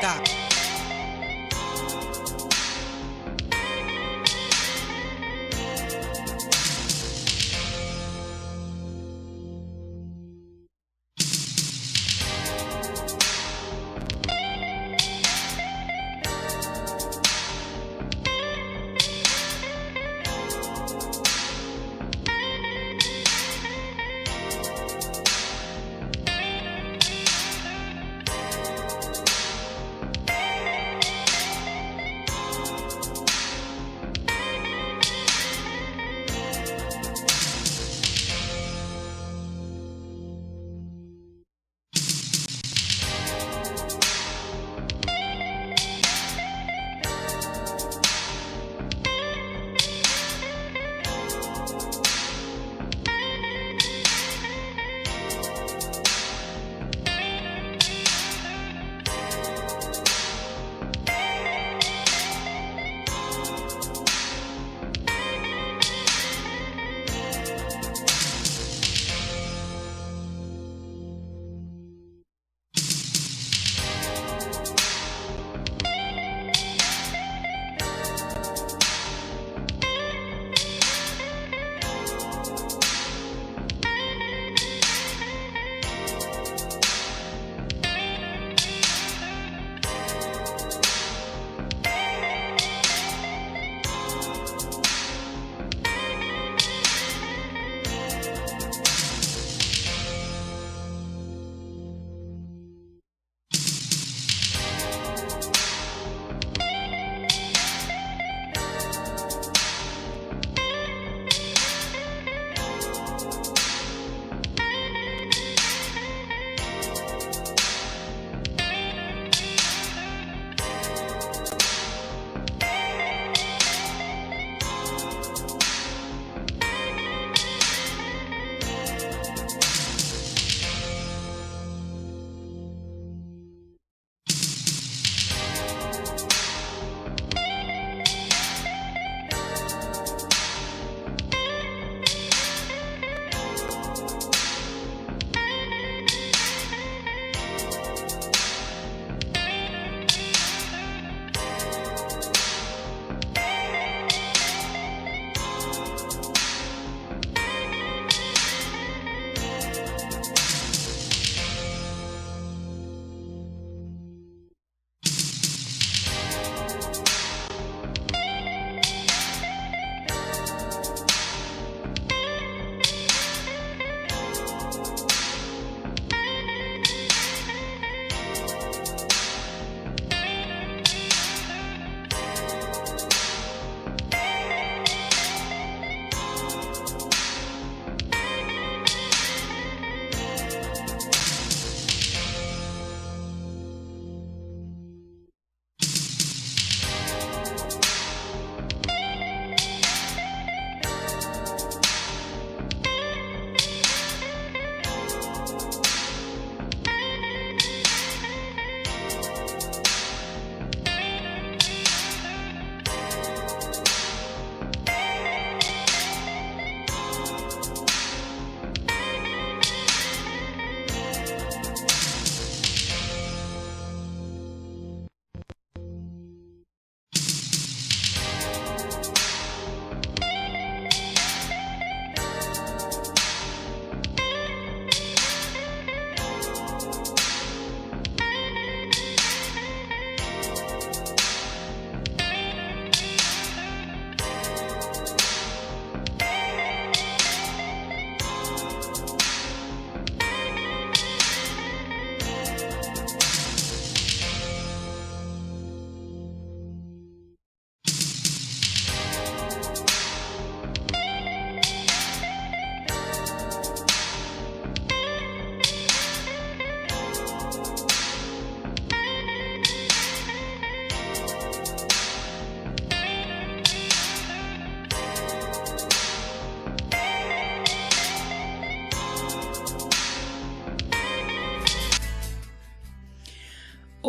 Tá.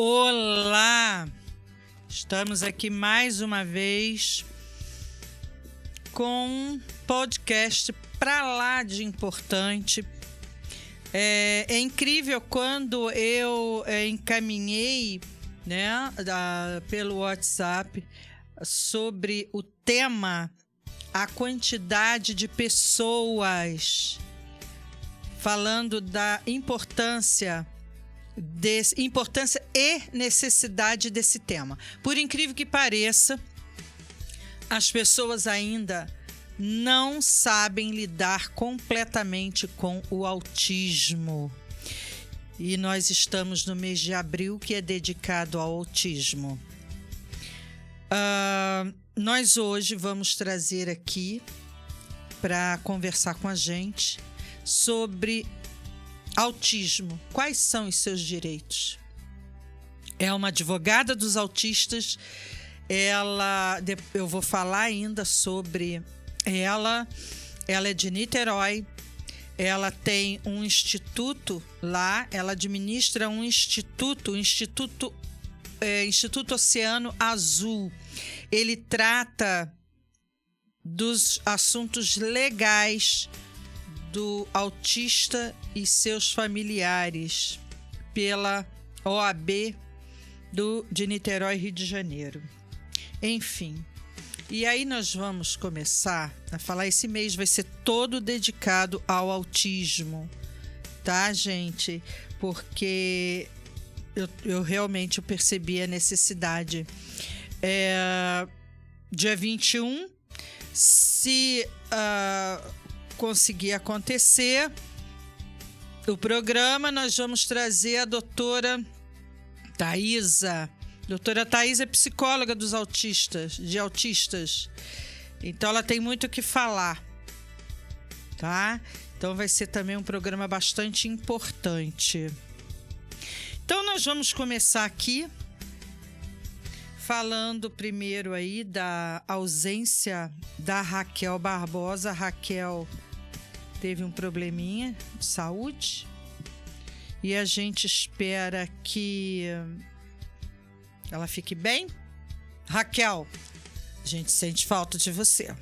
Olá! Estamos aqui mais uma vez com um podcast pra lá de importante. É incrível quando eu encaminhei né, pelo WhatsApp sobre o tema, a quantidade de pessoas falando da importância e necessidade desse tema. Por incrível que pareça, as pessoas ainda não sabem lidar completamente com o autismo. E nós estamos no mês de abril, que é dedicado ao autismo. Nós hoje vamos trazer aqui para conversar com a gente sobre autismo. Quais são os seus direitos? É uma advogada dos autistas. Eu vou falar ainda sobre ela. Ela é de Niterói. Ela tem um instituto lá. Ela administra um Instituto Oceano Azul. Ele trata dos assuntos legais do autista e seus familiares pela OAB de Niterói, Rio de Janeiro. Enfim, e aí nós vamos começar a falar. Esse mês vai ser todo dedicado ao autismo, tá, gente? Porque eu realmente percebi a necessidade. Dia 21, se conseguir acontecer o programa, nós vamos trazer a doutora Thaisa. Doutora Thaisa é psicóloga de autistas. Então, ela tem muito o que falar, tá? Então, vai ser também um programa bastante importante. Então, nós vamos começar aqui falando primeiro aí da ausência da Raquel Barbosa. A Raquel teve um probleminha de saúde e a gente espera que ela fique bem. Raquel, a gente sente falta de você.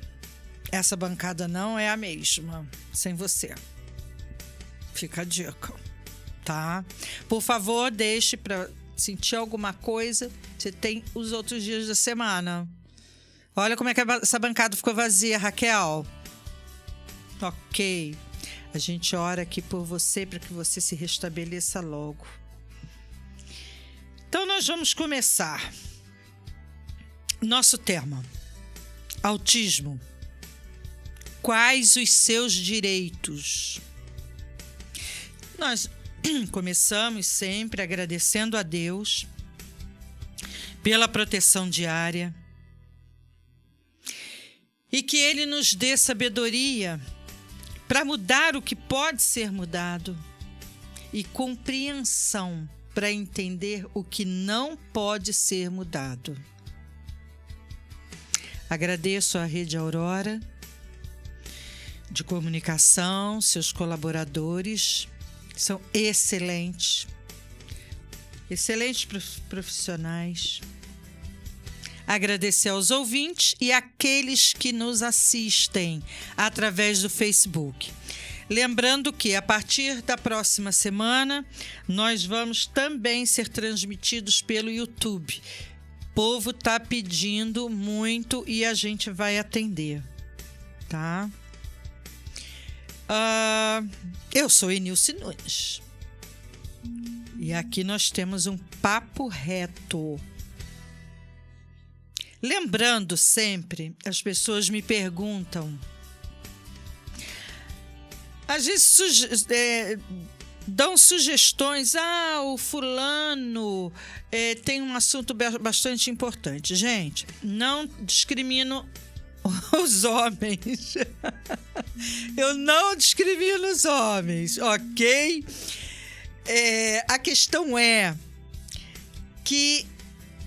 Essa bancada não é a mesma sem você. Fica a dica, tá? Por favor, deixe para sentir alguma coisa. Você tem os outros dias da semana. Olha como é que essa bancada ficou vazia, Raquel. Ok. A gente ora aqui por você para que você se restabeleça logo. Então, nós vamos começar. Nosso tema: autismo. Quais os seus direitos? Nós começamos sempre agradecendo a Deus pela proteção diária e que Ele nos dê sabedoria para mudar o que pode ser mudado e compreensão para entender o que não pode ser mudado. Agradeço à Rede Aurora de Comunicação, seus colaboradores, são excelentes profissionais. Agradecer aos ouvintes e àqueles que nos assistem através do Facebook. Lembrando que, a partir da próxima semana, nós vamos também ser transmitidos pelo YouTube. O povo está pedindo muito e a gente vai atender, tá? Eu sou Enilce Nunes. E aqui nós temos um papo reto. Lembrando sempre, as pessoas me perguntam, às vezes dão sugestões. O fulano tem um assunto bastante importante. Gente, não discrimino os homens. Eu não discrimino os homens, ok? A questão é que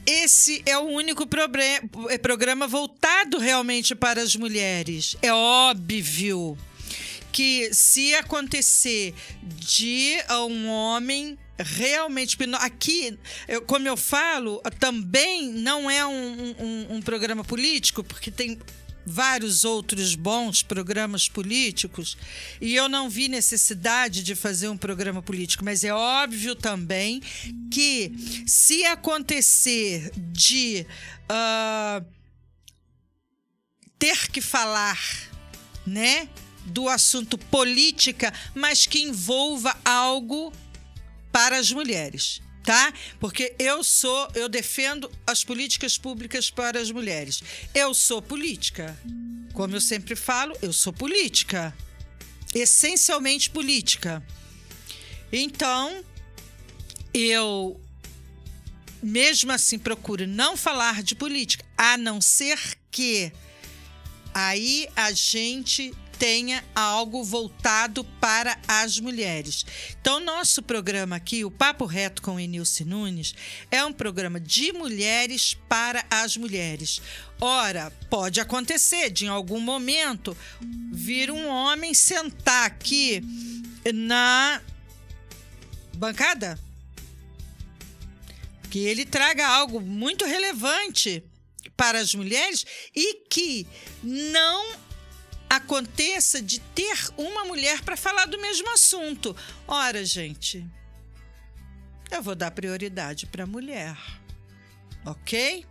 esse é o único programa voltado realmente para as mulheres. É óbvio que, se acontecer de um homem realmente... Aqui, como eu falo, também não é um programa político, porque tem vários outros bons programas políticos e eu não vi necessidade de fazer um programa político, mas é óbvio também que se acontecer de ter que falar, né, do assunto política, mas que envolva algo para as mulheres, tá? Porque eu defendo as políticas públicas para as mulheres. Eu sou política. Como eu sempre falo, eu sou política. Essencialmente política. Então, eu, mesmo assim, procuro não falar de política, a não ser que aí a gente tenha algo voltado para as mulheres. Então, nosso programa aqui, o Papo Reto com Enilce Nunes, é um programa de mulheres para as mulheres. Ora, pode acontecer de, em algum momento, vir um homem sentar aqui na bancada, que ele traga algo muito relevante para as mulheres e que não aconteça de ter uma mulher para falar do mesmo assunto. Ora, gente, eu vou dar prioridade para a mulher, ok?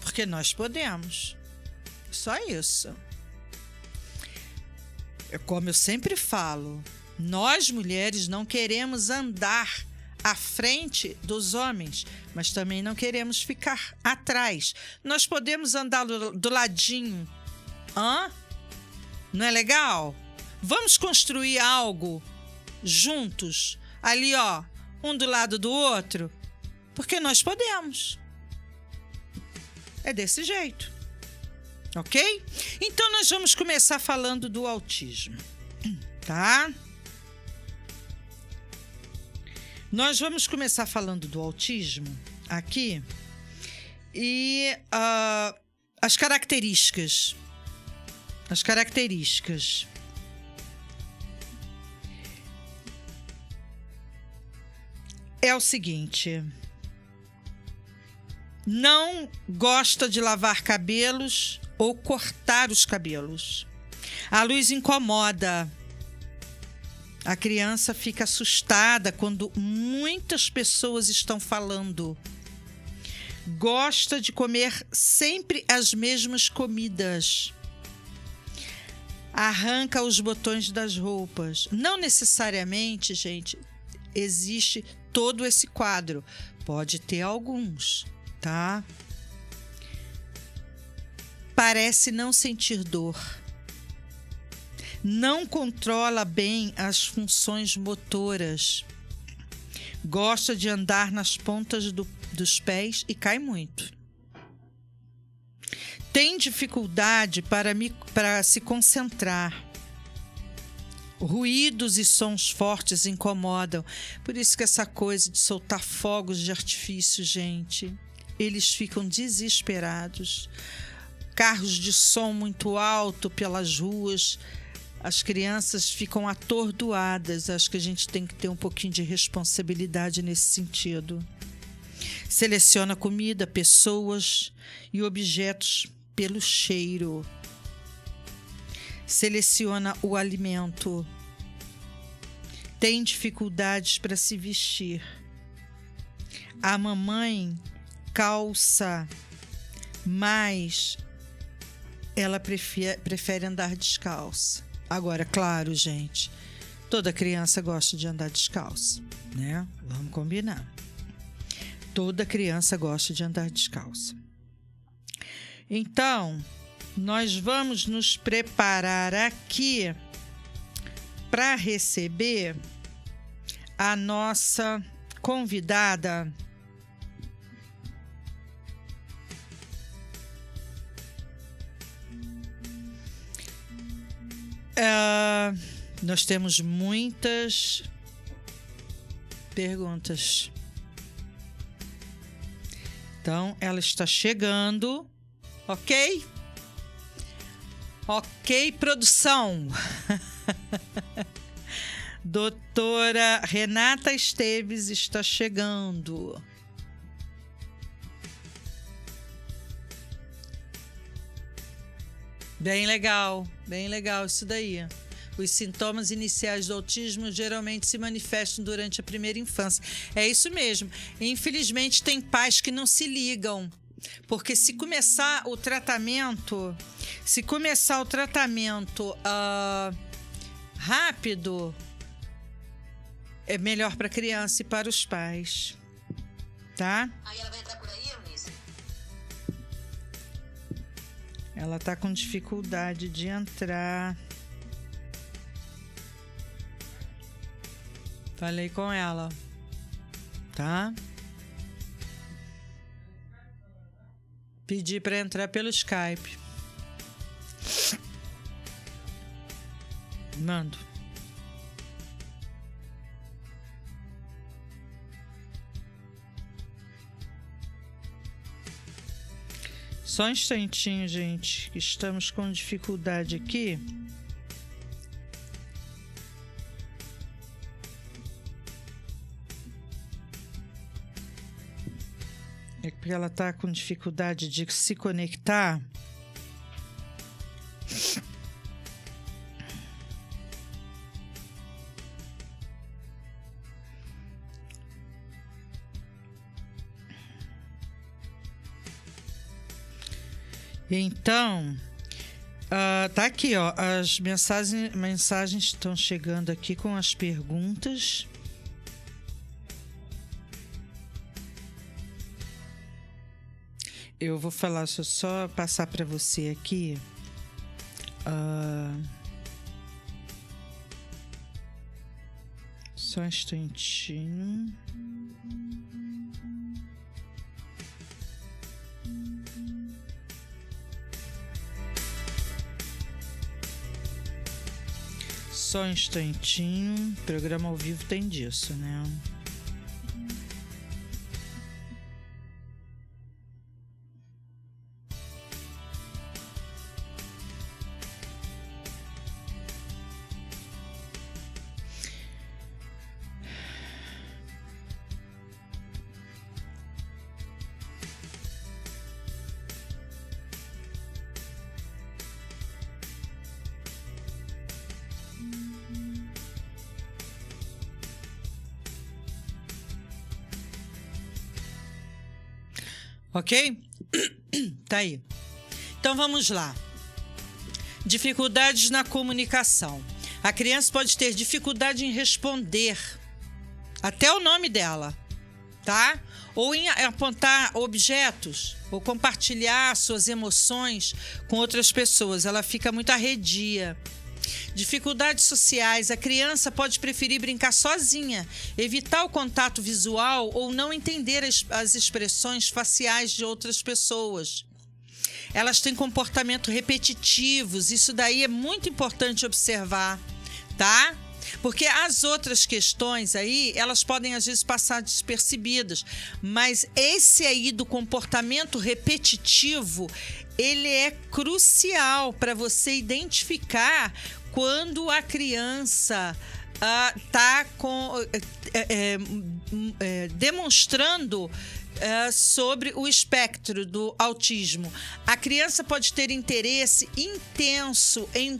Porque nós podemos. Só isso. Como eu sempre falo, nós mulheres não queremos andar à frente dos homens, mas também não queremos ficar atrás. Nós podemos andar do ladinho. Não é legal? Vamos construir algo juntos, ali, ó, um do lado do outro, porque nós podemos. É desse jeito, ok? Então, nós vamos começar falando do autismo, tá? Nós vamos começar falando do autismo aqui e as características. As características. É o seguinte: não gosta de lavar cabelos ou cortar os cabelos. A luz incomoda. A criança fica assustada quando muitas pessoas estão falando. Gosta de comer sempre as mesmas comidas. Arranca os botões das roupas. Não necessariamente, gente, existe todo esse quadro. Pode ter alguns, tá? Parece não sentir dor. Não controla bem as funções motoras. Gosta de andar nas pontas dos pés e cai muito. Tem dificuldade para se concentrar. Ruídos e sons fortes incomodam. Por isso que essa coisa de soltar fogos de artifício, gente, eles ficam desesperados. Carros de som muito alto pelas ruas, as crianças ficam atordoadas. Acho que a gente tem que ter um pouquinho de responsabilidade nesse sentido. Seleciona comida, pessoas e objetos pelo cheiro. Seleciona o alimento. Tem dificuldades para se vestir. A mamãe calça, mas ela prefere andar descalça. Agora, claro, gente, toda criança gosta de andar descalça, né? Vamos combinar. Toda criança gosta de andar descalça. Então, nós vamos nos preparar aqui para receber a nossa convidada. Nós temos muitas perguntas. Então, ela está chegando, ok? Ok, produção. Doutora Renata Esteves está chegando. Bem legal isso daí. Os sintomas iniciais do autismo geralmente se manifestam durante a primeira infância. É isso mesmo. Infelizmente, tem pais que não se ligam. Porque se começar o tratamento rápido, é melhor para a criança e para os pais. Tá? Aí ela vai entrar por aí, Eunice? Ela tá com dificuldade de entrar. Falei com ela. Tá? Pedi para entrar pelo Skype. Mando. Só um instantinho, gente, que estamos com dificuldade aqui. É porque ela tá com dificuldade de se conectar. Então, tá aqui, ó. As mensagens estão chegando aqui com as perguntas. Eu vou falar, deixa eu só passar para você aqui. Só um instantinho. Só um instantinho. Programa ao vivo tem disso, né? Ok? Tá aí. Então vamos lá. Dificuldades na comunicação. A criança pode ter dificuldade em responder até o nome dela, tá? Ou em apontar objetos, ou compartilhar suas emoções com outras pessoas. Ela fica muito arredia. Dificuldades sociais. A criança pode preferir brincar sozinha, evitar o contato visual ou não entender as expressões faciais de outras pessoas. Elas têm comportamento repetitivos. Isso daí é muito importante observar, tá? Porque as outras questões aí, elas podem às vezes passar despercebidas. Mas esse aí do comportamento repetitivo, ele é crucial para você identificar quando a criança está demonstrando sobre o espectro do autismo. A criança pode ter interesse intenso em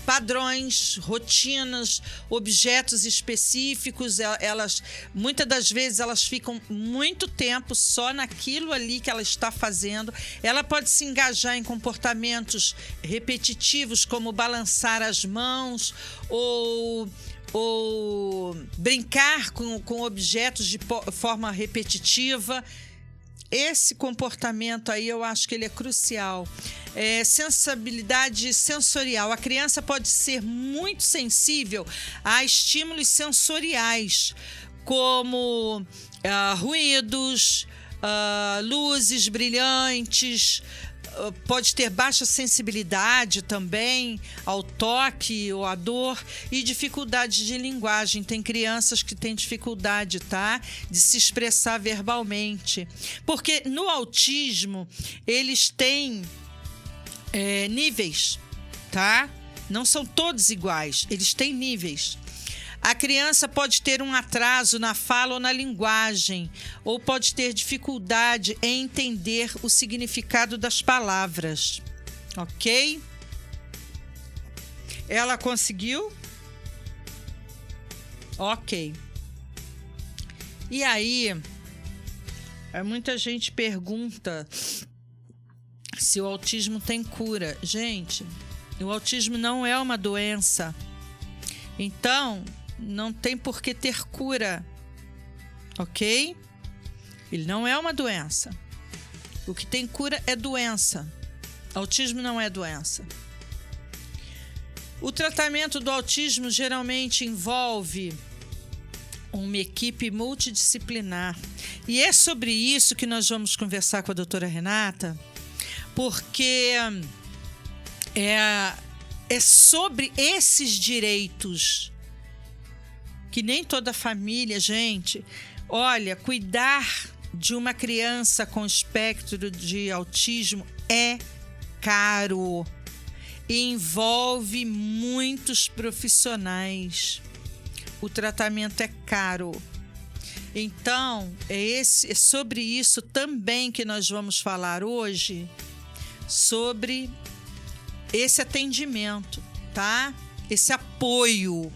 padrões, rotinas, objetos específicos. Muitas das vezes elas ficam muito tempo só naquilo ali que ela está fazendo. Ela pode se engajar em comportamentos repetitivos, como balançar as mãos ou brincar com objetos de forma repetitiva. Esse comportamento aí, eu acho que ele é crucial. Sensibilidade sensorial. A criança pode ser muito sensível a estímulos sensoriais, como ruídos, luzes brilhantes. Pode ter baixa sensibilidade também ao toque ou à dor e dificuldade de linguagem. Tem crianças que têm dificuldade, tá? De se expressar verbalmente. Porque no autismo, eles têm níveis, tá? Não são todos iguais, eles têm níveis. A criança pode ter um atraso na fala ou na linguagem, ou pode ter dificuldade em entender o significado das palavras, ok? Ela conseguiu? Ok. E aí, muita gente pergunta se o autismo tem cura. Gente, o autismo não é uma doença. Então, não tem por que ter cura. Ok? Ele não é uma doença. O que tem cura é doença. Autismo não é doença. O tratamento do autismo geralmente envolve uma equipe multidisciplinar. E é sobre isso que nós vamos conversar com a doutora Renata, porque é sobre esses direitos que nem toda família, gente... Olha, cuidar de uma criança com espectro de autismo é caro. Envolve muitos profissionais. O tratamento é caro. Então, é sobre isso também que nós vamos falar hoje, sobre esse atendimento, tá? Esse apoio.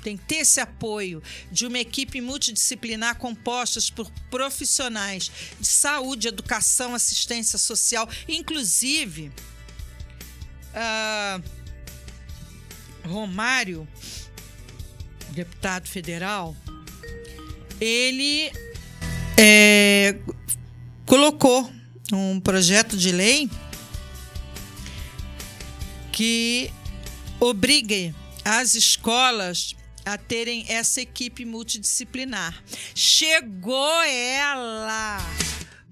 Tem que ter esse apoio de uma equipe multidisciplinar composta por profissionais de saúde, educação, assistência social. Inclusive, Romário, deputado federal, ele colocou um projeto de lei que obrigue as escolas a terem essa equipe multidisciplinar. Chegou ela!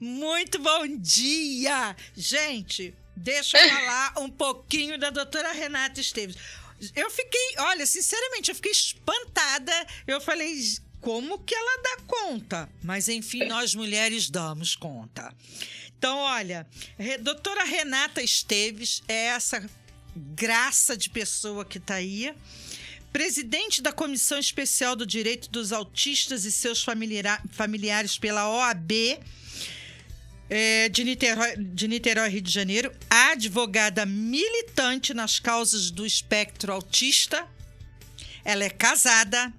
Muito bom dia! Gente, deixa eu falar um pouquinho da doutora Renata Esteves. Eu fiquei, olha, sinceramente, eu fiquei espantada. Eu falei, como que ela dá conta? Mas, enfim, nós mulheres damos conta. Então, olha, doutora Renata Esteves é essa graça de pessoa que está aí. Presidente da Comissão Especial do Direito dos Autistas e seus familiares pela OAB de Niterói, Rio de Janeiro. Advogada militante nas causas do espectro autista. Ela é casada,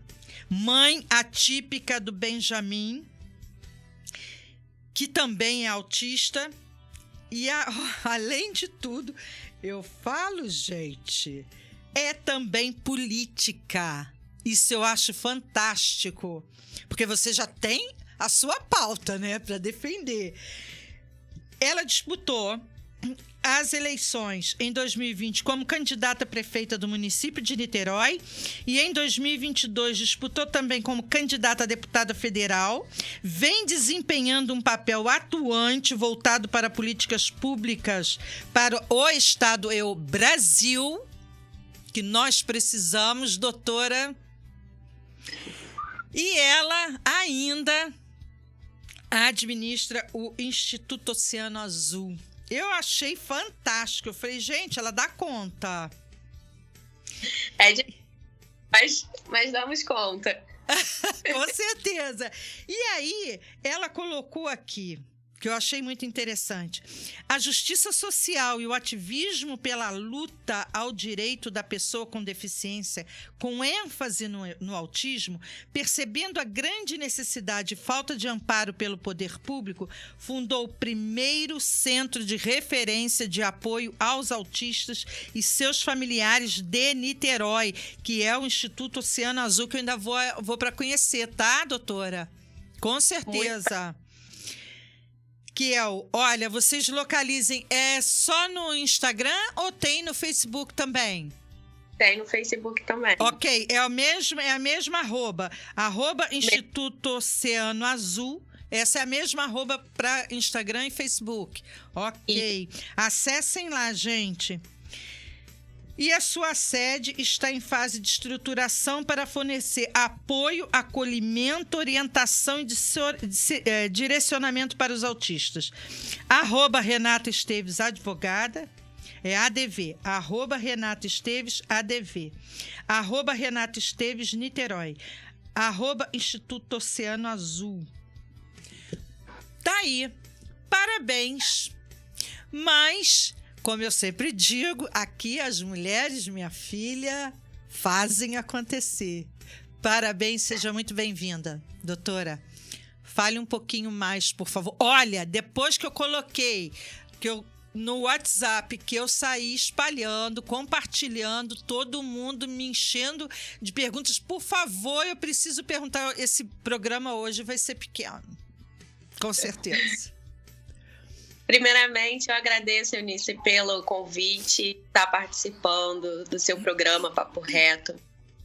mãe atípica do Benjamin, que também é autista. E, além de tudo, eu falo, gente... é também política. Isso eu acho fantástico. Porque você já tem a sua pauta, né, para defender. Ela disputou as eleições em 2020 como candidata a prefeita do município de Niterói e em 2022 disputou também como candidata a deputada federal. Vem desempenhando um papel atuante voltado para políticas públicas para o Estado e o Brasil, que nós precisamos, doutora. E ela ainda administra o Instituto Oceano Azul. Eu achei fantástico. Eu falei, gente, ela dá conta. Mas damos conta. Com certeza. E aí, ela colocou aqui, que eu achei muito interessante. A justiça social e o ativismo pela luta ao direito da pessoa com deficiência, com ênfase no autismo, percebendo a grande necessidade e falta de amparo pelo poder público, fundou o primeiro centro de referência de apoio aos autistas e seus familiares de Niterói, que é o Instituto Oceano Azul, que eu ainda vou para conhecer, tá, doutora? Com certeza. Que é olha, vocês localizem, é só no Instagram ou tem no Facebook também? Tem no Facebook também. Ok, é a mesma arroba Instituto Oceano Azul. Essa é a mesma arroba para Instagram e Facebook. Ok, acessem lá, gente. E a sua sede está em fase de estruturação para fornecer apoio, acolhimento, orientação e direcionamento para os autistas. @Renata Esteves Advogada, é ADV, @Renata Esteves ADV, @Renata Esteves Niterói, @Instituto Oceano Azul. Tá aí, parabéns, mas... como eu sempre digo, aqui as mulheres, minha filha, fazem acontecer. Parabéns, seja muito bem-vinda, doutora. Fale um pouquinho mais, por favor. Olha, depois que eu coloquei no WhatsApp, que eu saí espalhando, compartilhando, todo mundo me enchendo de perguntas. Por favor, eu preciso perguntar. Esse programa hoje vai ser pequeno, com certeza. Primeiramente, eu agradeço, Eunice, pelo convite, estar participando do seu programa Papo Reto.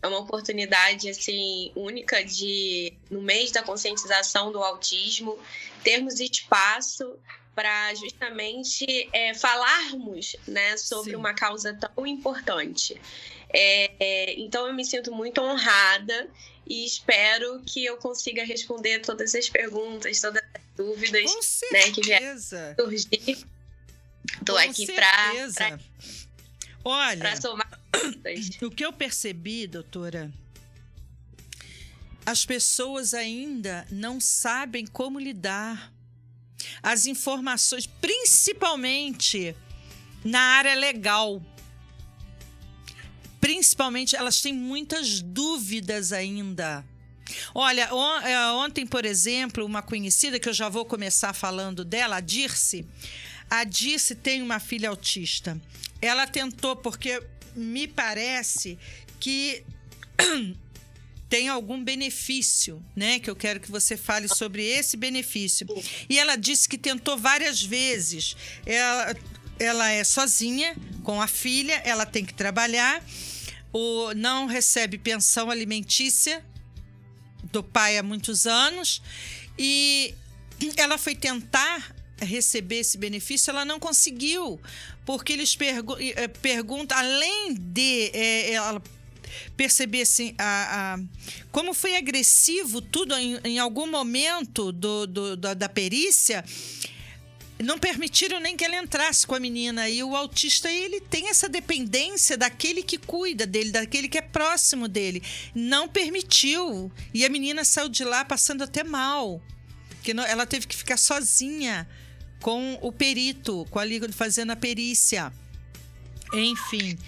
É uma oportunidade assim, única de, no mês da conscientização do autismo, termos espaço para justamente falarmos, né, sobre Sim. uma causa tão importante. Então, eu me sinto muito honrada e espero que eu consiga responder todas as perguntas, todas as dúvidas, né, que vierem surgir. Estou aqui para Olha, somar. O que eu percebi, doutora, as pessoas ainda não sabem como lidar. As informações, principalmente na área legal, principalmente, elas têm muitas dúvidas ainda. Olha, ontem, por exemplo, uma conhecida, que eu já vou começar falando dela, a Dirce. A Dirce tem uma filha autista. Ela tentou, porque me parece que tem algum benefício, né? Que eu quero que você fale sobre esse benefício. E ela disse que tentou várias vezes. Ela é sozinha com a filha, ela tem que trabalhar, não recebe pensão alimentícia do pai há muitos anos, e ela foi tentar receber esse benefício, ela não conseguiu, porque eles perguntam, além de ela perceber assim, como foi agressivo tudo em algum momento da perícia, não permitiram nem que ela entrasse com a menina. E o autista, ele tem essa dependência daquele que cuida dele, daquele que é próximo dele. Não permitiu. E a menina saiu de lá passando até mal. Ela teve que ficar sozinha com o perito, fazendo a perícia. Enfim.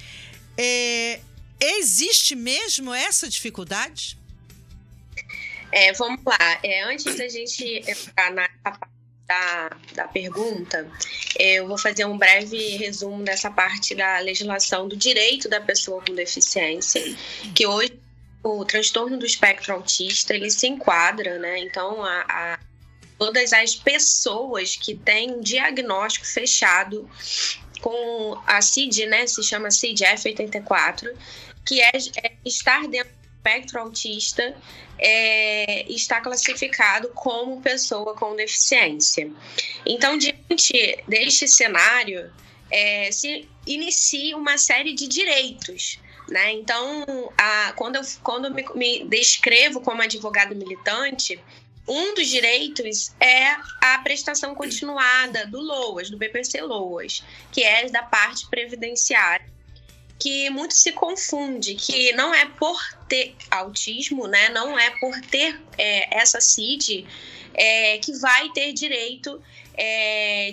Existe mesmo essa dificuldade? Vamos lá. Antes da gente entrar na da pergunta, eu vou fazer um breve resumo dessa parte da legislação do direito da pessoa com deficiência, que hoje o transtorno do espectro autista, ele se enquadra, né? Então, todas as pessoas que têm um diagnóstico fechado com a CID, né? Se chama CID-F84, que é estar dentro do espectro autista, está classificado como pessoa com deficiência. Então, diante deste cenário, se inicia uma série de direitos, né? Então, quando eu me descrevo como advogado militante, um dos direitos é a prestação continuada do LOAS, do BPC LOAS, que é da parte previdenciária, que muito se confunde, que não é por ter autismo, né? Não é por ter essa CID que vai ter direito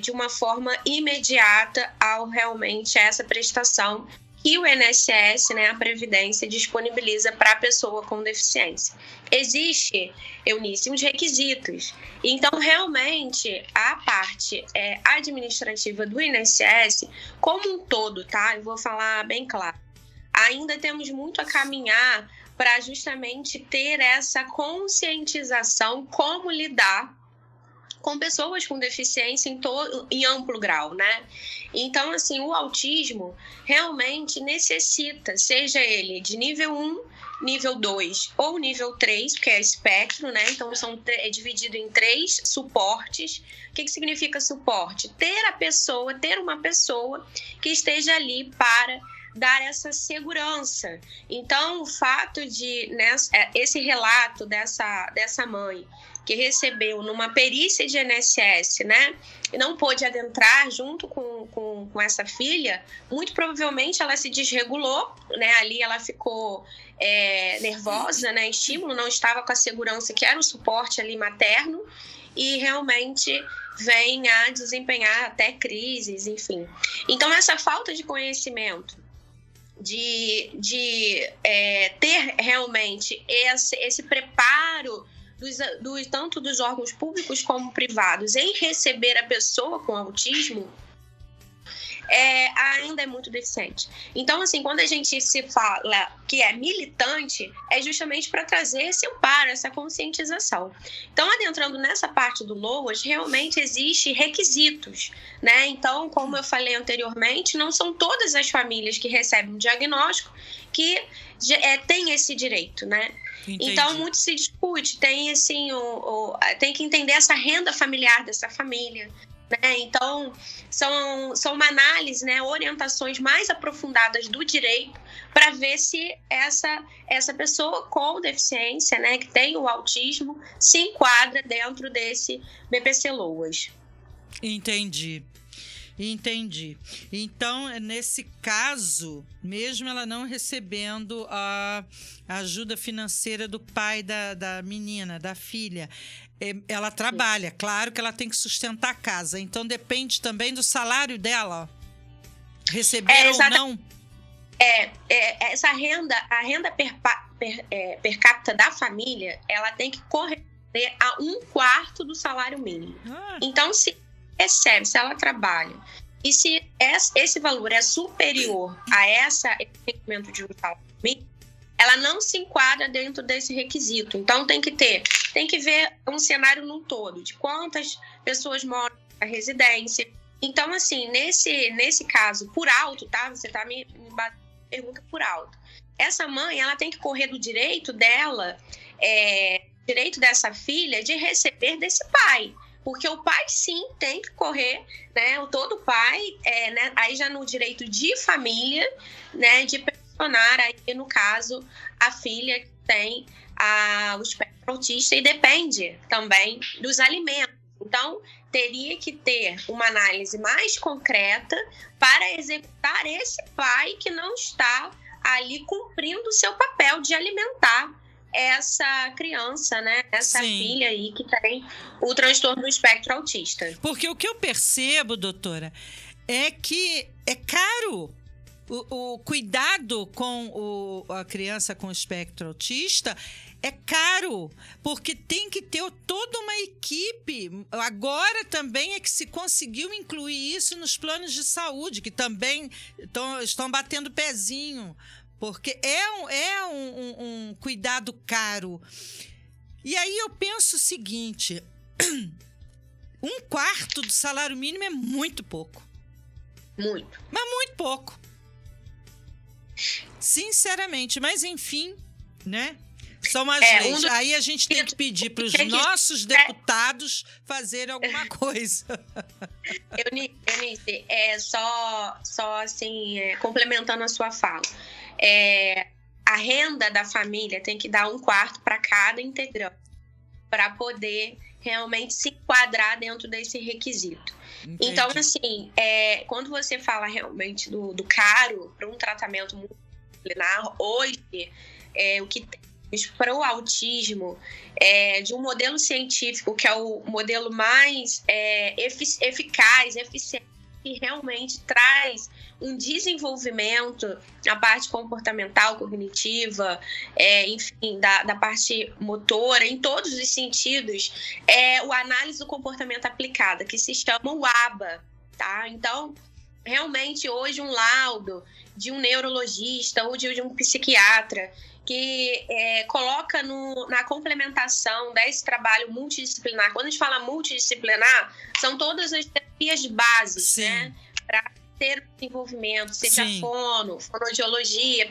de uma forma imediata ao realmente essa prestação que o INSS, né, a Previdência, disponibiliza para a pessoa com deficiência. Existe, Eunice, uns requisitos. Então, realmente, a parte administrativa do INSS, como um todo, tá? Eu vou falar bem claro. Ainda temos muito a caminhar para justamente ter essa conscientização como lidar com pessoas com deficiência em amplo grau, né? Então, assim, o autismo realmente necessita, seja ele de nível 1, nível 2 ou nível 3, que é espectro, né? Então, é dividido em 3 suportes. O que significa suporte? Ter uma pessoa que esteja ali para dar essa segurança. Então, o fato de esse relato dessa mãe que recebeu numa perícia de INSS, né, e não pôde adentrar junto com essa filha, muito provavelmente ela se desregulou, né, ali ela ficou nervosa, né, estímulo, não estava com a segurança que era o suporte ali materno, e realmente vem a desempenhar até crises, enfim. Então, essa falta de conhecimento, de ter realmente esse preparo tanto dos órgãos públicos como privados em receber a pessoa com autismo, ainda é muito deficiente. Então, assim, quando a gente se fala que é militante, é justamente para trazer esse amparo, essa conscientização. Então, adentrando nessa parte do LOAS, realmente existem requisitos, né? Então, como eu falei anteriormente, não são todas as famílias que recebem um diagnóstico que têm esse direito, né? Entendi. Então, muito se discute, tem assim, tem que entender essa renda familiar dessa família, né? Então, são uma análise, né, orientações mais aprofundadas do direito para ver se essa pessoa com deficiência, né, que tem o autismo, se enquadra dentro desse BPC-LOAS. Entendi. Então, nesse caso, mesmo ela não recebendo a ajuda financeira do pai da menina, da filha, ela trabalha. Claro que ela tem que sustentar a casa. Então, depende também do salário dela. Receber ou não? Essa renda, a renda per capita da família, ela tem que corresponder a 1/4 do salário mínimo. Então, se ela trabalha, e se esse valor é superior a esse rendimento de um salário mínimo, ela não se enquadra dentro desse requisito. Então, tem que ver um cenário no todo, de quantas pessoas moram na residência. Então, assim, nesse caso, por alto, tá? Você tá me pergunta por alto. Essa mãe, ela tem que correr do direito dela, direito dessa filha, de receber desse pai. Porque o pai, sim, tem que correr, né? Todo pai, né? Aí já no direito de família, né? De pensionar, aí no caso, a filha que tem o espectro autista e depende também dos alimentos. Então, teria que ter uma análise mais concreta para executar esse pai que não está ali cumprindo o seu papel de alimentar essa criança, né? Essa Sim. filha aí que tem o transtorno do espectro autista. Porque o que eu percebo, doutora, é que é caro. O cuidado com a criança com espectro autista é caro, porque tem que ter toda uma equipe. Agora também é que se conseguiu incluir isso nos planos de saúde, que também estão batendo pezinho, porque é um cuidado caro. E aí eu penso o seguinte, 1/4 do salário mínimo é muito pouco. Muito. Mas muito pouco. Sinceramente, mas enfim, né? São as leis. Aí a gente tem que pedir para os nossos deputados fazerem alguma coisa. Eunice, só assim, complementando a sua fala. A renda da família tem que dar 1/4 para cada integrante, para poder realmente se enquadrar dentro desse requisito. Entendi. Então, assim, quando você fala realmente do caro para um tratamento multidisciplinar, hoje, o que temos para o autismo de um modelo científico, que é o modelo mais eficaz, eficiente, que realmente traz um desenvolvimento na parte comportamental, cognitiva, enfim, da parte motora, em todos os sentidos, o análise do comportamento aplicada, que se chama o ABA, tá? Então, realmente, hoje, um laudo de um neurologista ou de um psiquiatra que coloca na complementação desse trabalho multidisciplinar. Quando a gente fala multidisciplinar, são todas as terapias básicas, sim, né? Para ter desenvolvimento, seja fonoaudiologia,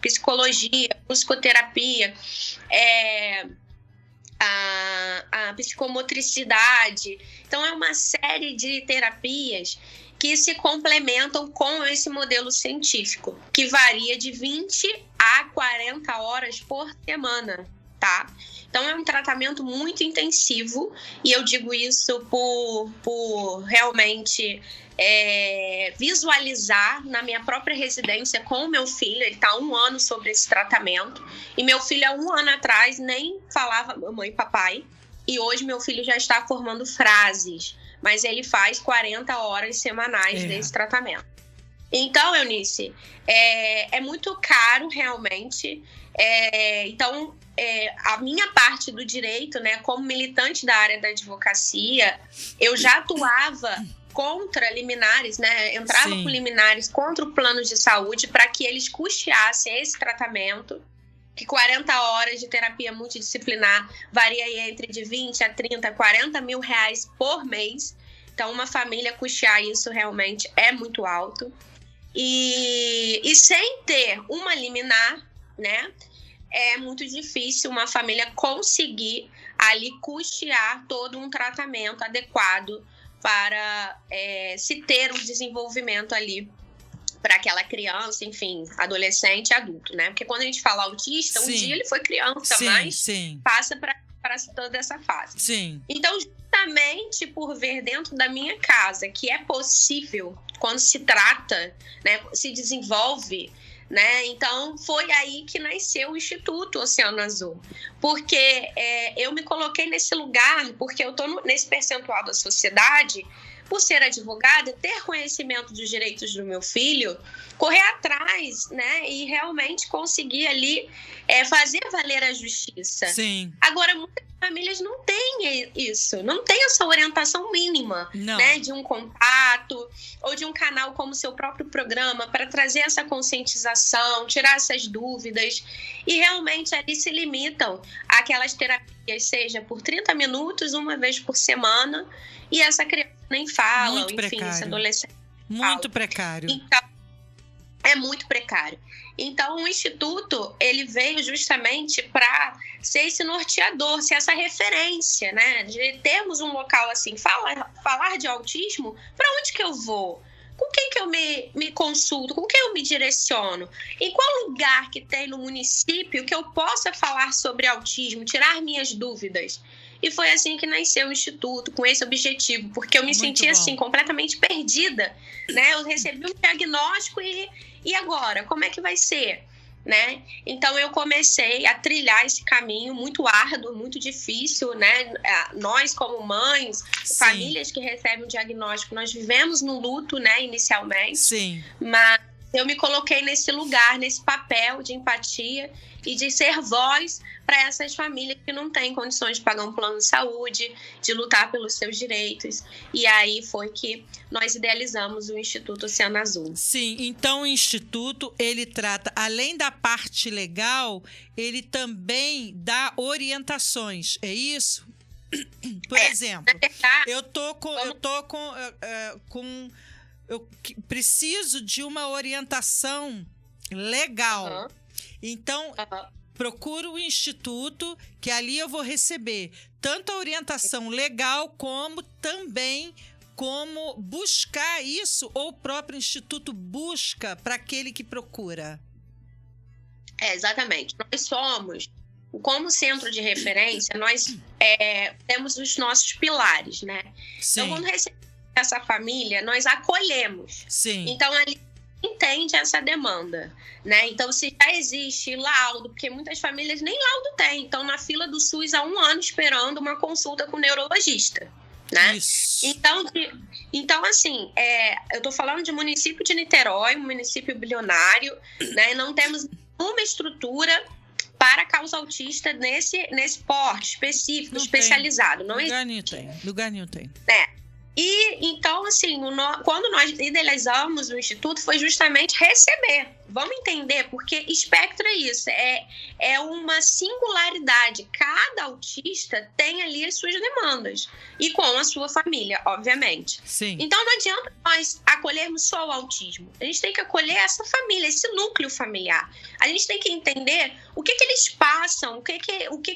psicologia, musicoterapia, a psicomotricidade. Então, é uma série de terapias que se complementam com esse modelo científico, que varia de 20 a 40 horas por semana, tá? Então, é um tratamento muito intensivo, e eu digo isso por realmente visualizar na minha própria residência com o meu filho. Ele está há 1 ano sobre esse tratamento, e meu filho há 1 ano atrás nem falava mamãe e papai, e hoje meu filho já está formando frases, mas ele faz 40 horas semanais desse tratamento. Então, Eunice, é muito caro realmente. Então, a minha parte do direito, né, como militante da área da advocacia, eu já atuava contra liminares, né, entrava com liminares contra o plano de saúde para que eles custeassem esse tratamento, que 40 horas de terapia multidisciplinar varia aí entre de 20 a 30, 40 mil reais por mês. Então, uma família custear isso realmente é muito alto. E sem ter uma liminar, né, é muito difícil uma família conseguir ali custear todo um tratamento adequado para se ter um desenvolvimento ali para aquela criança, enfim, adolescente e adulto, né? Porque quando a gente fala autista, um dia ele foi criança, mas passa para toda essa fase. Sim. Então, justamente por ver dentro da minha casa que é possível, quando se trata, né, se desenvolve, né? Então, foi aí que nasceu o Instituto Oceano Azul. Porque eu me coloquei nesse lugar, porque eu estou nesse percentual da sociedade, por ser advogada, ter conhecimento dos direitos do meu filho, correr atrás, né? E realmente conseguir ali fazer valer a justiça. Sim. Agora, muitas famílias não têm isso, não tem essa orientação mínima, né? De um contato ou de um canal como o seu próprio programa para trazer essa conscientização, tirar essas dúvidas, e realmente ali se limitam àquelas terapias, seja por 30 minutos, uma vez por semana, e essa criança nem fala, muito enfim, precário. esse adolescente muito precário. Então, é muito precário. Então, o Instituto, ele veio justamente para ser esse norteador, ser essa referência, né? De termos um local assim, falar de autismo, para onde que eu vou? Com quem que eu me consulto? Com quem eu me direciono? Em qual lugar que tem no município que eu possa falar sobre autismo, tirar minhas dúvidas? E foi assim que nasceu o Instituto, com esse objetivo, porque eu me sentia assim, completamente perdida, né? Eu recebi um diagnóstico e agora? Como é que vai ser? Né? Então, eu comecei a trilhar esse caminho muito árduo, muito difícil, né? Nós, como mães, famílias que recebem o diagnóstico, nós vivemos no luto, né, inicialmente. Sim. Mas eu me coloquei nesse lugar, nesse papel de empatia e de ser voz para essas famílias que não têm condições de pagar um plano de saúde, de lutar pelos seus direitos. E aí foi que nós idealizamos o Instituto Oceano Azul. Sim, então o Instituto, ele trata, além da parte legal, ele também dá orientações, é isso? Por exemplo, eu preciso de uma orientação legal. Então, procuro o Instituto, que ali eu vou receber tanto a orientação legal, como também como buscar isso, ou o próprio Instituto busca para aquele que procura. Exatamente. Nós somos, como centro de referência, nós temos os nossos pilares, né? Sim. Então, quando recebemos essa família, nós acolhemos. Sim. Então, ali entende essa demanda, né? Então, se já existe laudo, porque muitas famílias nem laudo têm, estão na fila do SUS há 1 ano esperando uma consulta com o neurologista, né? Isso. Então assim, eu estou falando de município de Niterói, um município bilionário, né? Não temos nenhuma estrutura para causa autista nesse porte específico, especializado. Não existe. Lugar nenhum tem. E, então, assim, quando nós idealizamos o Instituto, foi justamente receber. Vamos entender, porque espectro é isso, é uma singularidade. Cada autista tem ali as suas demandas, e com a sua família, obviamente. Sim. Então, não adianta nós acolhermos só o autismo. A gente tem que acolher essa família, esse núcleo familiar. A gente tem que entender o que eles passam, o que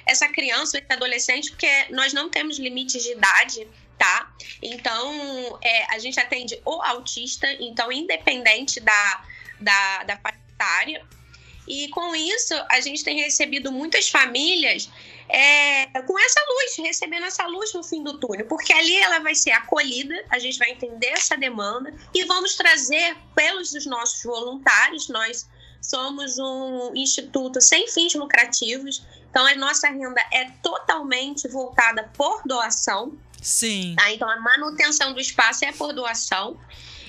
essa criança, esse adolescente, porque nós não temos limites de idade, tá? Então, a gente atende o autista, então, independente da faixa etária. E com isso, a gente tem recebido muitas famílias com essa luz, recebendo essa luz no fim do túnel, porque ali ela vai ser acolhida, a gente vai entender essa demanda e vamos trazer pelos dos nossos voluntários. Nós somos um instituto sem fins lucrativos, então a nossa renda é totalmente voltada por doação. Sim. Tá? Então a manutenção do espaço é por doação.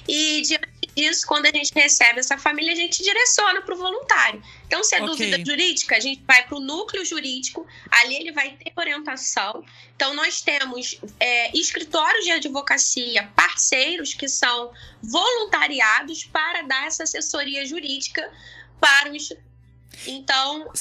E diante disso, quando a gente recebe essa família, a gente direciona para o voluntário. Então, se é dúvida jurídica, a gente vai para o núcleo jurídico, ali ele vai ter orientação. Então, nós temos escritórios de advocacia, parceiros que são voluntariados para dar essa assessoria jurídica para o instituto. Então,